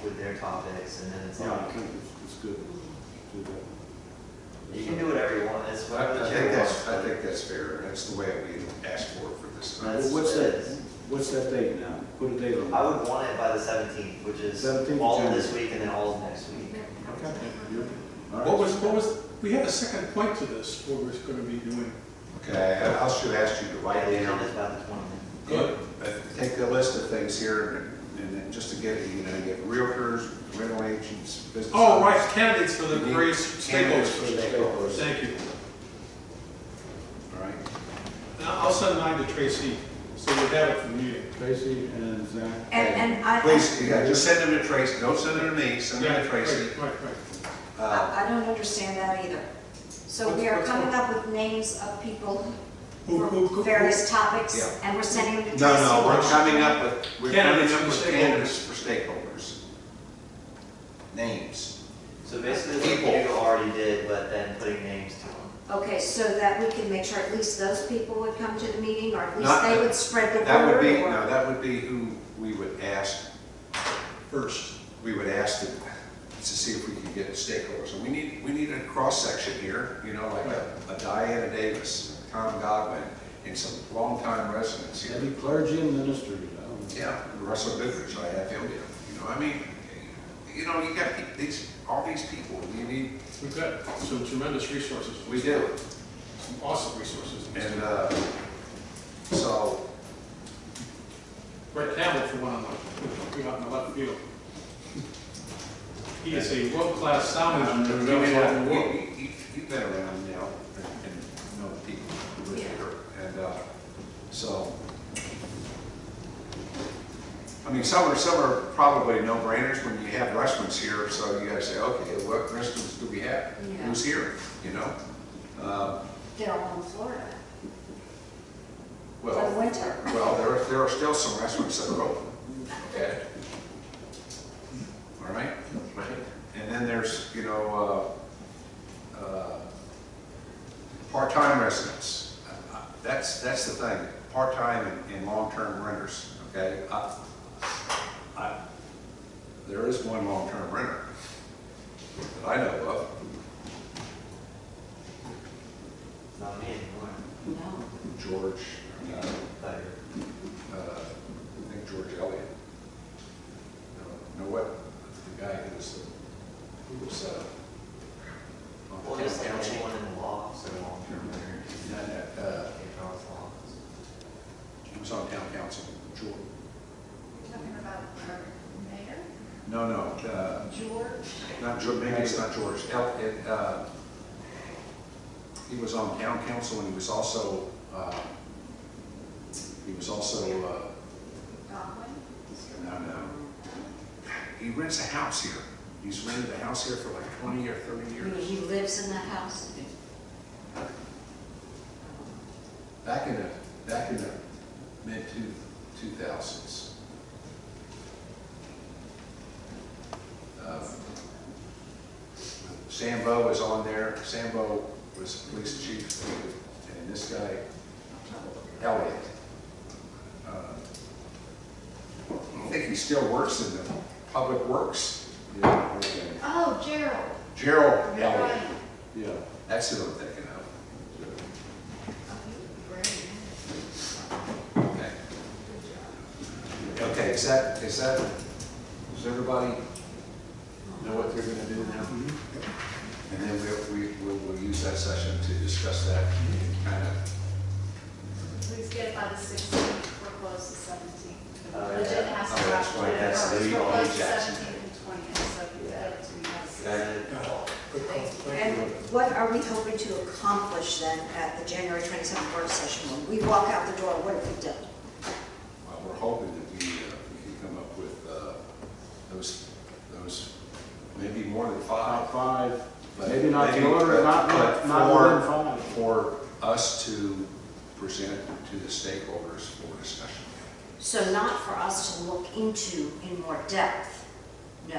Speaker 6: with their topics, and then it's
Speaker 3: Yeah, I
Speaker 6: like,
Speaker 3: think it's good to do that.
Speaker 6: you can do whatever you want, it's
Speaker 1: I
Speaker 6: whatever the
Speaker 1: think
Speaker 6: chair
Speaker 1: that's,
Speaker 6: wants.
Speaker 1: I think that's fair. That's the way we asked for it for this.
Speaker 6: That's
Speaker 3: What's
Speaker 6: what it
Speaker 3: that,
Speaker 6: is.
Speaker 3: what's that date now? Put a date on it.
Speaker 6: I would want it by the 17th, which is
Speaker 3: 17th
Speaker 6: all of
Speaker 3: January.
Speaker 6: this week and then all of next week.
Speaker 3: Okay. You're- all right.
Speaker 7: What was, we had a second point to this, what we're going to be doing.
Speaker 1: Okay, I should ask you to
Speaker 6: Yeah,
Speaker 1: write
Speaker 6: the
Speaker 1: down.
Speaker 6: agenda's by the 20th.
Speaker 7: Good.
Speaker 1: Take the list of things here and then just to get, you know, you get realtors, rental agents, business.
Speaker 7: Oh, right,
Speaker 1: owners,
Speaker 7: candidates for the various
Speaker 1: candidates for
Speaker 7: stakeholders.
Speaker 1: the stakeholders.
Speaker 7: Thank you.
Speaker 1: All right.
Speaker 7: And I'll send mine to Tracy, so we have it for the meeting.
Speaker 3: Tracy and Zach.
Speaker 4: And I.
Speaker 1: Please, yeah, just send them to Tracy. Don't send them to me. Send them to Tracy.
Speaker 7: Right.
Speaker 4: I don't understand that either. So we are
Speaker 7: What's-
Speaker 4: coming up with names of people
Speaker 7: Who-
Speaker 4: for various topics,
Speaker 1: Yeah.
Speaker 4: and we're sending them to Tracy.
Speaker 1: No, we're
Speaker 4: Walsh.
Speaker 1: coming up with,
Speaker 7: Candidates for the
Speaker 1: candidates for stakeholders. Names.
Speaker 6: So basically what
Speaker 1: People.
Speaker 6: you already did, but then putting names to them.
Speaker 4: Okay, so that we can make sure at least those people would come to the meeting, or at least
Speaker 1: Not-
Speaker 4: they would spread the word?
Speaker 1: That would be,
Speaker 4: or-
Speaker 1: no, that would be who we would ask,
Speaker 7: First.
Speaker 1: we would ask to see if we could get stakeholders. And we need a cross-section here, you know, like a Diana Davis, Tom Godwin, and some longtime residents here.
Speaker 3: Maybe clergy and ministers. I don't know.
Speaker 1: Yeah, Russell Bitters, I have him, you know, I mean, you know, you got all these people, you need,
Speaker 7: We've got some tremendous resources.
Speaker 1: we do.
Speaker 7: Some awesome resources.
Speaker 1: And, so,
Speaker 7: Brett Campbell, for one, out in the left field. He is a world-class sound engineer who knows all the world.
Speaker 1: you've been around now and know the people who live here. And, so, I mean, some are probably no-brainers when you have restaurants here, so you gotta say, okay, what restaurants do we have?
Speaker 4: Yeah.
Speaker 1: Who's here, you know?
Speaker 4: They're all in Florida.
Speaker 1: Well,
Speaker 4: For the winter.
Speaker 1: Well, there are still some restaurants that are open, okay? All right? And then there's, you know, part-time residents. That's the thing, part-time and long-term renters, okay? There is one long-term renter that I know of.
Speaker 6: Not me anymore.
Speaker 4: No.
Speaker 1: George,
Speaker 6: But
Speaker 1: I think George Elliott. You know what? The guy who was on
Speaker 6: well,
Speaker 1: the
Speaker 6: just
Speaker 1: town
Speaker 6: like
Speaker 1: council.
Speaker 6: anyone in the law, so long-term renters. Charles Law.
Speaker 1: He was on town council. George.
Speaker 5: Talking about our mayor,
Speaker 1: No,
Speaker 5: George.
Speaker 1: not George, maybe it's not George. He was on town council and he was also,
Speaker 5: Godwin.
Speaker 1: no. He rents a house here. He's rented a house here for like 20 or 30
Speaker 4: You mean
Speaker 1: years.
Speaker 4: he lives in that house?
Speaker 1: Back in the mid-2000s. Sambo was on there. Sambo was police chief, and this guy, Elliott. I think he still works in the public works. Yeah, okay.
Speaker 5: Oh, Gerald.
Speaker 1: Gerald
Speaker 5: Right.
Speaker 1: Elliott.
Speaker 3: Yeah.
Speaker 1: That's who I'm thinking of.
Speaker 5: Oh, he was great.
Speaker 1: Okay. Okay, does everybody know what they're gonna do now? And then we'll use that session to discuss that, kind of.
Speaker 8: Please get it by the 16th, we're closed the 17th.
Speaker 6: Oh,
Speaker 8: The agenda
Speaker 6: yeah.
Speaker 8: has
Speaker 1: Oh,
Speaker 8: to
Speaker 1: that's
Speaker 8: go
Speaker 1: right,
Speaker 8: out
Speaker 1: that's
Speaker 8: first.
Speaker 1: the
Speaker 8: We're closed the
Speaker 1: Jackson.
Speaker 8: 17th and 20th, so if you get it to me by the 16th.
Speaker 7: Good call, thank
Speaker 4: And
Speaker 7: you.
Speaker 4: what are we hoping to accomplish then at the January 27th work session? When we walk out the door, what have we done?
Speaker 1: We're hoping that we can come up with those, maybe more than
Speaker 3: About
Speaker 1: five.
Speaker 3: 5,
Speaker 1: But
Speaker 3: maybe not the
Speaker 1: maybe-
Speaker 3: order, not
Speaker 1: but
Speaker 3: more than 5.
Speaker 1: For us to present to the stakeholders for discussion.
Speaker 4: So not for us to look into in more depth, No.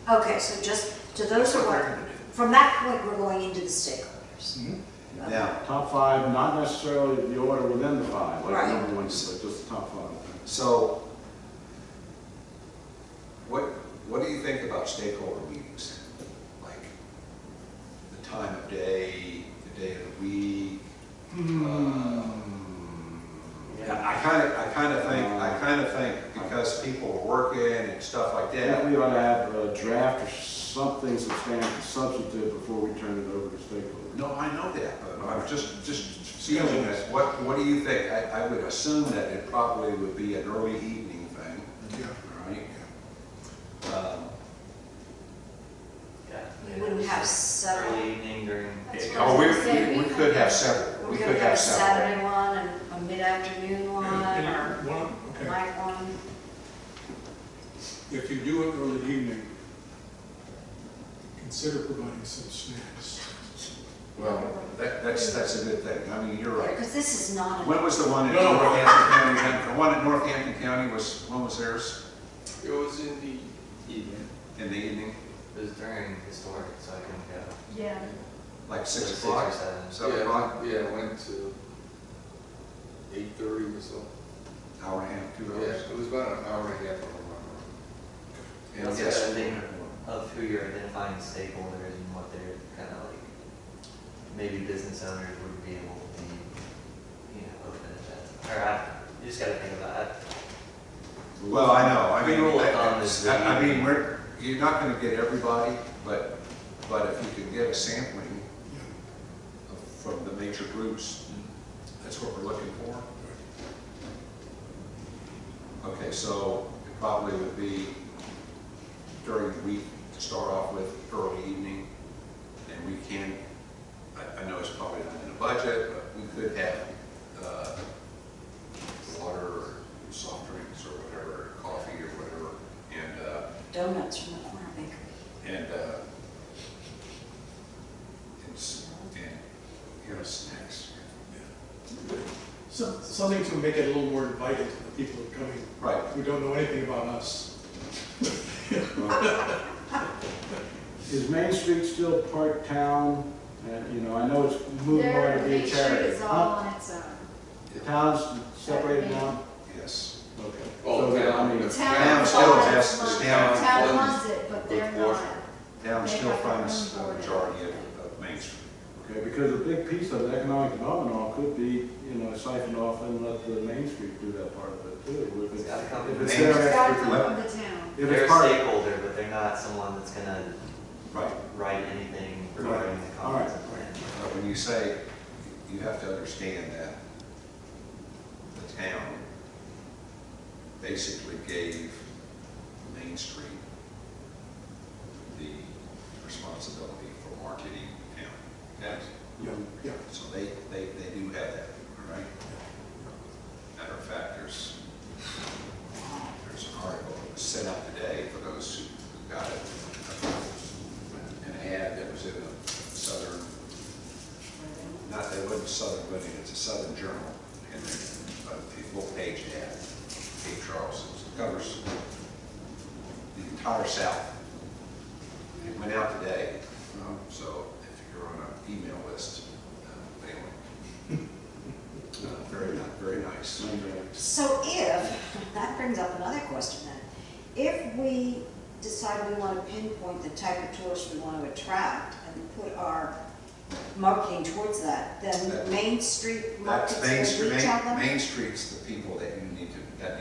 Speaker 3: No.
Speaker 4: Okay, so just, so those
Speaker 1: That's
Speaker 4: are
Speaker 1: what they're
Speaker 4: what,
Speaker 1: gonna do.
Speaker 4: from that point, we're going into the stakeholders.
Speaker 1: Mhm.
Speaker 4: Okay.
Speaker 1: Now,
Speaker 3: Top five, not necessarily the order within the five, like
Speaker 4: Right.
Speaker 3: number one, but just the top five.
Speaker 1: so, what do you think about stakeholder meetings? Like, the time of day, the day of the week? I kind of think because people are working and stuff like
Speaker 3: I think
Speaker 1: that.
Speaker 3: we ought to have a draft or something substantive before we turn it over to stakeholders.
Speaker 1: No, I know that, but I'm just feeling that, what do you think? I would assume that it probably would be an early evening thing,
Speaker 7: Yeah.
Speaker 1: right?
Speaker 6: Yeah.
Speaker 4: You wouldn't have several.
Speaker 6: Early evening during.
Speaker 8: That's what
Speaker 1: Oh,
Speaker 8: I was gonna say.
Speaker 1: we could have several,
Speaker 4: We
Speaker 1: we
Speaker 4: could
Speaker 1: could
Speaker 4: have a
Speaker 1: have several.
Speaker 4: Saturday one and a mid-afternoon one, or
Speaker 7: One,
Speaker 4: a
Speaker 7: okay.
Speaker 4: night one.
Speaker 7: If you do it early evening, consider providing some snacks.
Speaker 1: Well, that's a good thing, I mean, you're right.
Speaker 4: Because this is not,
Speaker 1: When was the one in
Speaker 7: No.
Speaker 1: Northampton County, then? The one in Northampton County when was theirs?
Speaker 2: It was in the evening.
Speaker 1: In the evening,
Speaker 6: It was during historic, so I couldn't go.
Speaker 8: Yeah.
Speaker 1: like 6
Speaker 6: Six
Speaker 1: o'clock?
Speaker 6: or seven.
Speaker 1: 7 o'clock?
Speaker 2: Yeah, I went to 8:30 or so.
Speaker 1: Hour and a half, 2
Speaker 2: Yeah,
Speaker 1: hours?
Speaker 2: it was about an hour and a half of a run.
Speaker 1: And
Speaker 6: That's
Speaker 1: yes,
Speaker 6: the thing of who you're identifying stakeholders and what they're kind of like, maybe business owners would be able to be, open at that. You just gotta think about it.
Speaker 1: Well, I know, I mean,
Speaker 6: Rule of thumb is the
Speaker 1: I mean,
Speaker 6: evening.
Speaker 1: you're not gonna get everybody, but if you can get a sampling from the major groups, that's what we're looking for. Okay, so it probably would be during the week to start off with, early evening, and we can, I know it's probably not in the budget, but we could have water or soft drinks or whatever, coffee or whatever, and
Speaker 4: donuts from the corner bakery.
Speaker 1: and snacks.
Speaker 7: Something to make it a little more inviting to the people who are coming,
Speaker 1: Right.
Speaker 7: who don't know anything about us.
Speaker 3: Is Main Street still part town? I know it's moving more to be a
Speaker 8: Main Street
Speaker 3: charity.
Speaker 8: is all on its own.
Speaker 3: The town's separated now?
Speaker 1: Yes.
Speaker 3: Okay.
Speaker 2: Oh,
Speaker 3: So,
Speaker 2: town.
Speaker 3: I mean,
Speaker 8: The
Speaker 1: Town
Speaker 8: town
Speaker 1: still
Speaker 8: funds
Speaker 1: has-
Speaker 8: it.
Speaker 1: town
Speaker 8: Town
Speaker 2: funds
Speaker 8: funds it, but
Speaker 2: a
Speaker 8: they're
Speaker 2: good
Speaker 8: not.
Speaker 2: portion.
Speaker 1: Town
Speaker 8: They
Speaker 1: still
Speaker 8: have their
Speaker 1: funds
Speaker 8: own
Speaker 1: the
Speaker 8: board.
Speaker 1: majority of Main Street.
Speaker 3: okay, because a big piece of the economic development all could be, siphoned off and let the Main Street do that part of it too. If
Speaker 6: It's
Speaker 3: it's,
Speaker 6: gotta come
Speaker 3: if
Speaker 6: from
Speaker 3: it's
Speaker 6: Main
Speaker 3: their
Speaker 6: Street.
Speaker 8: It's gotta come
Speaker 3: expertise.
Speaker 8: from the town.
Speaker 3: If
Speaker 6: They're
Speaker 3: it's
Speaker 6: a
Speaker 3: part,
Speaker 6: stakeholder, but they're not someone that's gonna
Speaker 1: Right.
Speaker 6: write anything regarding the
Speaker 3: All right.
Speaker 6: comprehensive plan.
Speaker 1: But when you say, you have to understand that the town basically gave Main Street the responsibility for marketing town. Yes.
Speaker 7: Yeah.
Speaker 1: So they do have that, right? Matter of fact, there's an article that was sent out today for those who got it. An ad that was in the Southern, it wasn't Southern Living, it's a Southern Journal, and a full page ad, Cape Charles, it covers the entire South. It went out today, so if you're on an email list, anyway. Very nice.
Speaker 4: So that brings up another question then. If we decide we want to pinpoint the type of tourists we want to attract and put our marketing towards that, then
Speaker 1: That-
Speaker 4: Main Street
Speaker 1: That's
Speaker 4: markets
Speaker 1: Main
Speaker 4: will
Speaker 1: Street,
Speaker 4: reach out them?
Speaker 1: Main Street's the people that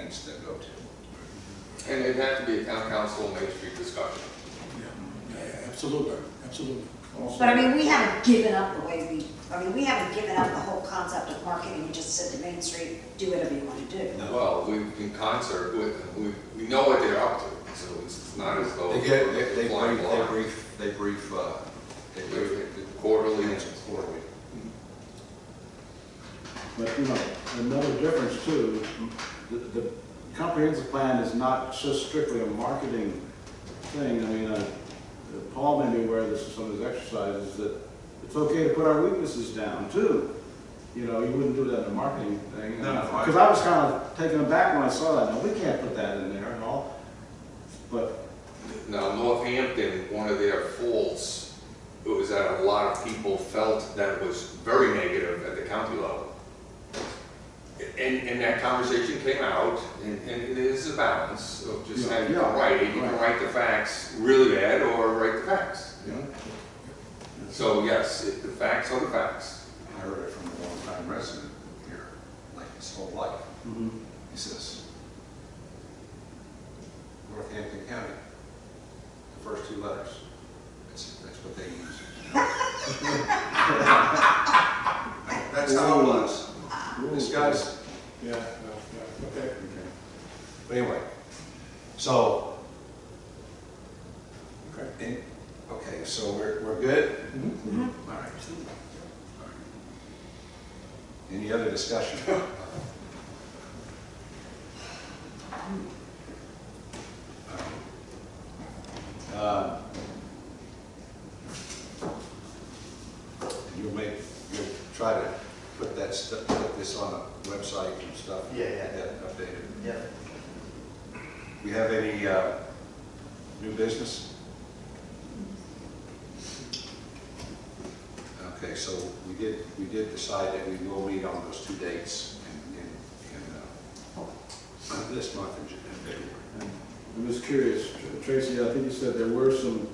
Speaker 1: needs to go to.
Speaker 2: And it'd have to be a town council Main Street discussion.
Speaker 7: Yeah, absolutely, absolutely.
Speaker 4: But I mean, we haven't given up the way we haven't given up the whole concept of marketing. We just said to Main Street, do whatever you want to do.
Speaker 1: No.
Speaker 2: Well, we, in concert with them, we know what they're up to, so it's not as though.
Speaker 1: They
Speaker 2: flying blind.
Speaker 1: brief
Speaker 2: Quarterly.
Speaker 1: quarterly.
Speaker 3: But, another difference too, the comprehensive plan is not just strictly a marketing thing. I mean, Paul made me aware of this in some of his exercises, that it's okay to put our weaknesses down too. You wouldn't do that in a marketing thing.
Speaker 1: No, no,
Speaker 3: Because I was kind of taken aback when I saw that. Now, we can't put that in there and all, but
Speaker 2: Now, Northampton, one of their faults, it was that a lot of people felt that it was very negative at the county level. And that conversation came out, and it is a balance of just
Speaker 3: Yeah,
Speaker 2: having to
Speaker 3: yeah,
Speaker 2: write it. You can
Speaker 3: right.
Speaker 2: write the facts really bad or write the facts.
Speaker 3: Yeah.
Speaker 2: So yes, the facts are the facts.
Speaker 1: I heard it from a longtime resident here, like his whole life.
Speaker 3: Mhm.
Speaker 1: He says, Northampton County, the first two letters, that's what they use. That's how it was. This guy's,
Speaker 7: Yeah, okay.
Speaker 1: but anyway, so,
Speaker 7: Okay.
Speaker 1: okay, so we're good?
Speaker 7: Mhm.
Speaker 1: All right. Any other discussion? You'll try to put that stuff, put this on a website and stuff?
Speaker 6: Yeah, yeah.
Speaker 1: Get that updated.
Speaker 6: Yep.
Speaker 1: We have any new business? Okay, so we did decide that we will meet on those two dates in this month in February.
Speaker 3: I'm just curious, Tracy, I think you said there were some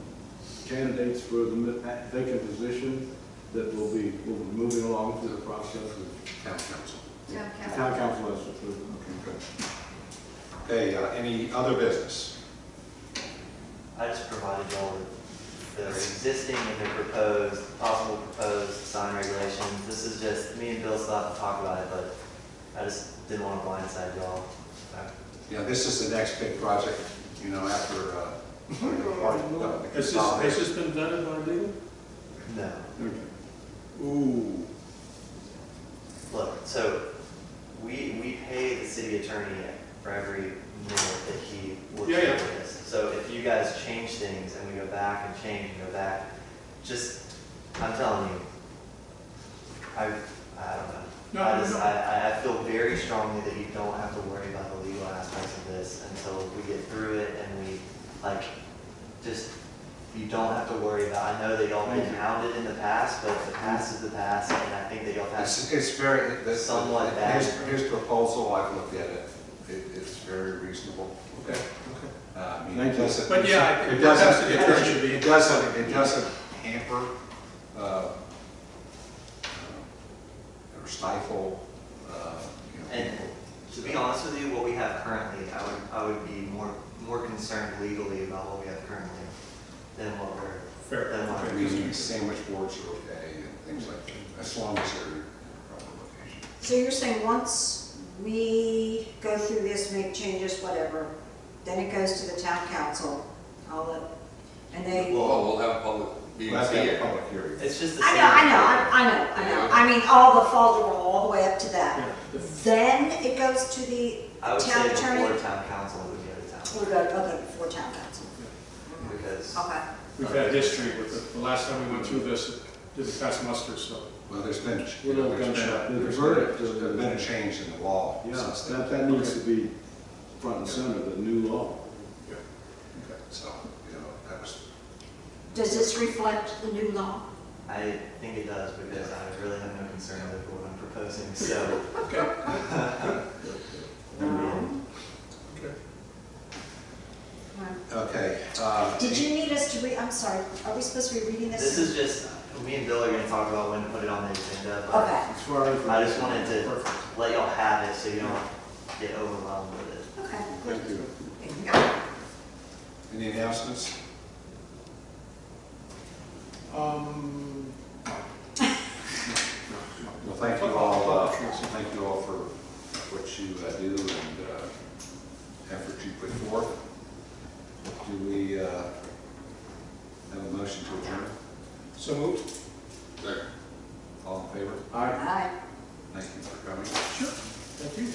Speaker 3: candidates for the vacant position that will be moving along through the process of
Speaker 1: Town council.
Speaker 5: Town
Speaker 3: the
Speaker 5: council.
Speaker 3: town council has approved.
Speaker 1: Okay, good. Okay, any other business?
Speaker 6: I just provided y'all with the existing and the proposed, possible proposed sign regulations. This is just, me and Bill still have to talk about it, but I just didn't want to blindside y'all.
Speaker 1: Yeah, this is the next big project, you know, after,
Speaker 7: Has this been vetted by legal?
Speaker 6: No.
Speaker 7: Ooh.
Speaker 6: Look, so we pay the city attorney for every minute that he looks
Speaker 7: Yeah, yeah.
Speaker 6: over this. So if you guys change things and we go back and change and go back, just, I'm telling you, I don't know.
Speaker 7: No,
Speaker 6: I
Speaker 7: no,
Speaker 6: just,
Speaker 7: no.
Speaker 6: I feel very strongly that you don't have to worry about the legal aspects of this until we get through it and we, like, just, you don't have to worry about, I know that y'all been hounded in the past, but the past is the past, and I think that y'all have.
Speaker 1: It's very,
Speaker 6: Somewhat bad.
Speaker 1: his proposal, I've looked at it, it's very reasonable.
Speaker 7: Okay, okay.
Speaker 1: I mean,
Speaker 3: Thank
Speaker 1: it
Speaker 3: you.
Speaker 1: doesn't.
Speaker 7: But yeah,
Speaker 1: It
Speaker 7: perhaps the attorney
Speaker 1: doesn't,
Speaker 7: should be-
Speaker 1: it doesn't hamper, or stifle,
Speaker 6: And to be honest with you, what we have currently, I would be more concerned legally about what we have currently than what we're,
Speaker 7: Fair.
Speaker 6: than what
Speaker 1: I
Speaker 6: we're.
Speaker 1: mean, sandwich boards are okay and things like that, as long as they're in proper location.
Speaker 4: So you're saying once we go through this, make changes, whatever, then it goes to the town council, and they,
Speaker 2: Well, we'll have public
Speaker 1: We'll have
Speaker 2: meetings
Speaker 1: to have a
Speaker 2: here.
Speaker 1: public hearing.
Speaker 6: It's just the
Speaker 4: I
Speaker 6: same.
Speaker 4: know. I mean, all the falls roll all the way up to that.
Speaker 7: Yeah.
Speaker 4: Then it goes to the
Speaker 6: I would
Speaker 4: town
Speaker 6: say
Speaker 4: attorney?
Speaker 6: before town council would go to town,
Speaker 4: We'll go, okay, before town council.
Speaker 6: because
Speaker 4: Okay.
Speaker 7: We've had history with it. The last time we went through this, it didn't pass muster, so.
Speaker 1: Well, there's been,
Speaker 3: We're a little gunshot.
Speaker 1: there's been a change in the law
Speaker 3: Yeah,
Speaker 1: since then.
Speaker 3: that needs to be front and center, the new law.
Speaker 7: Yeah. Okay.
Speaker 1: So, you know, that was,
Speaker 4: Does this reflect the new law?
Speaker 6: I think it does, because I really have no concern with what I'm proposing, so.
Speaker 7: Okay. Okay.
Speaker 1: okay.
Speaker 4: Did you need us to read, I'm sorry, are we supposed to be reading this?
Speaker 6: This is just, me and Bill are gonna talk about when to put it on the agenda, but
Speaker 4: Okay,
Speaker 3: As far as.
Speaker 6: I just wanted to let y'all have it so you don't get overwhelmed with it.
Speaker 4: okay.
Speaker 3: Thank you.
Speaker 1: Any announcements? Well, thank you all for what you do and effort you put forth. Do we have a motion to adjourn?
Speaker 7: So moved?
Speaker 2: There.
Speaker 1: All in favor?
Speaker 3: Aye.
Speaker 4: Aye.
Speaker 1: Thank you for coming.
Speaker 7: Sure. Thank you.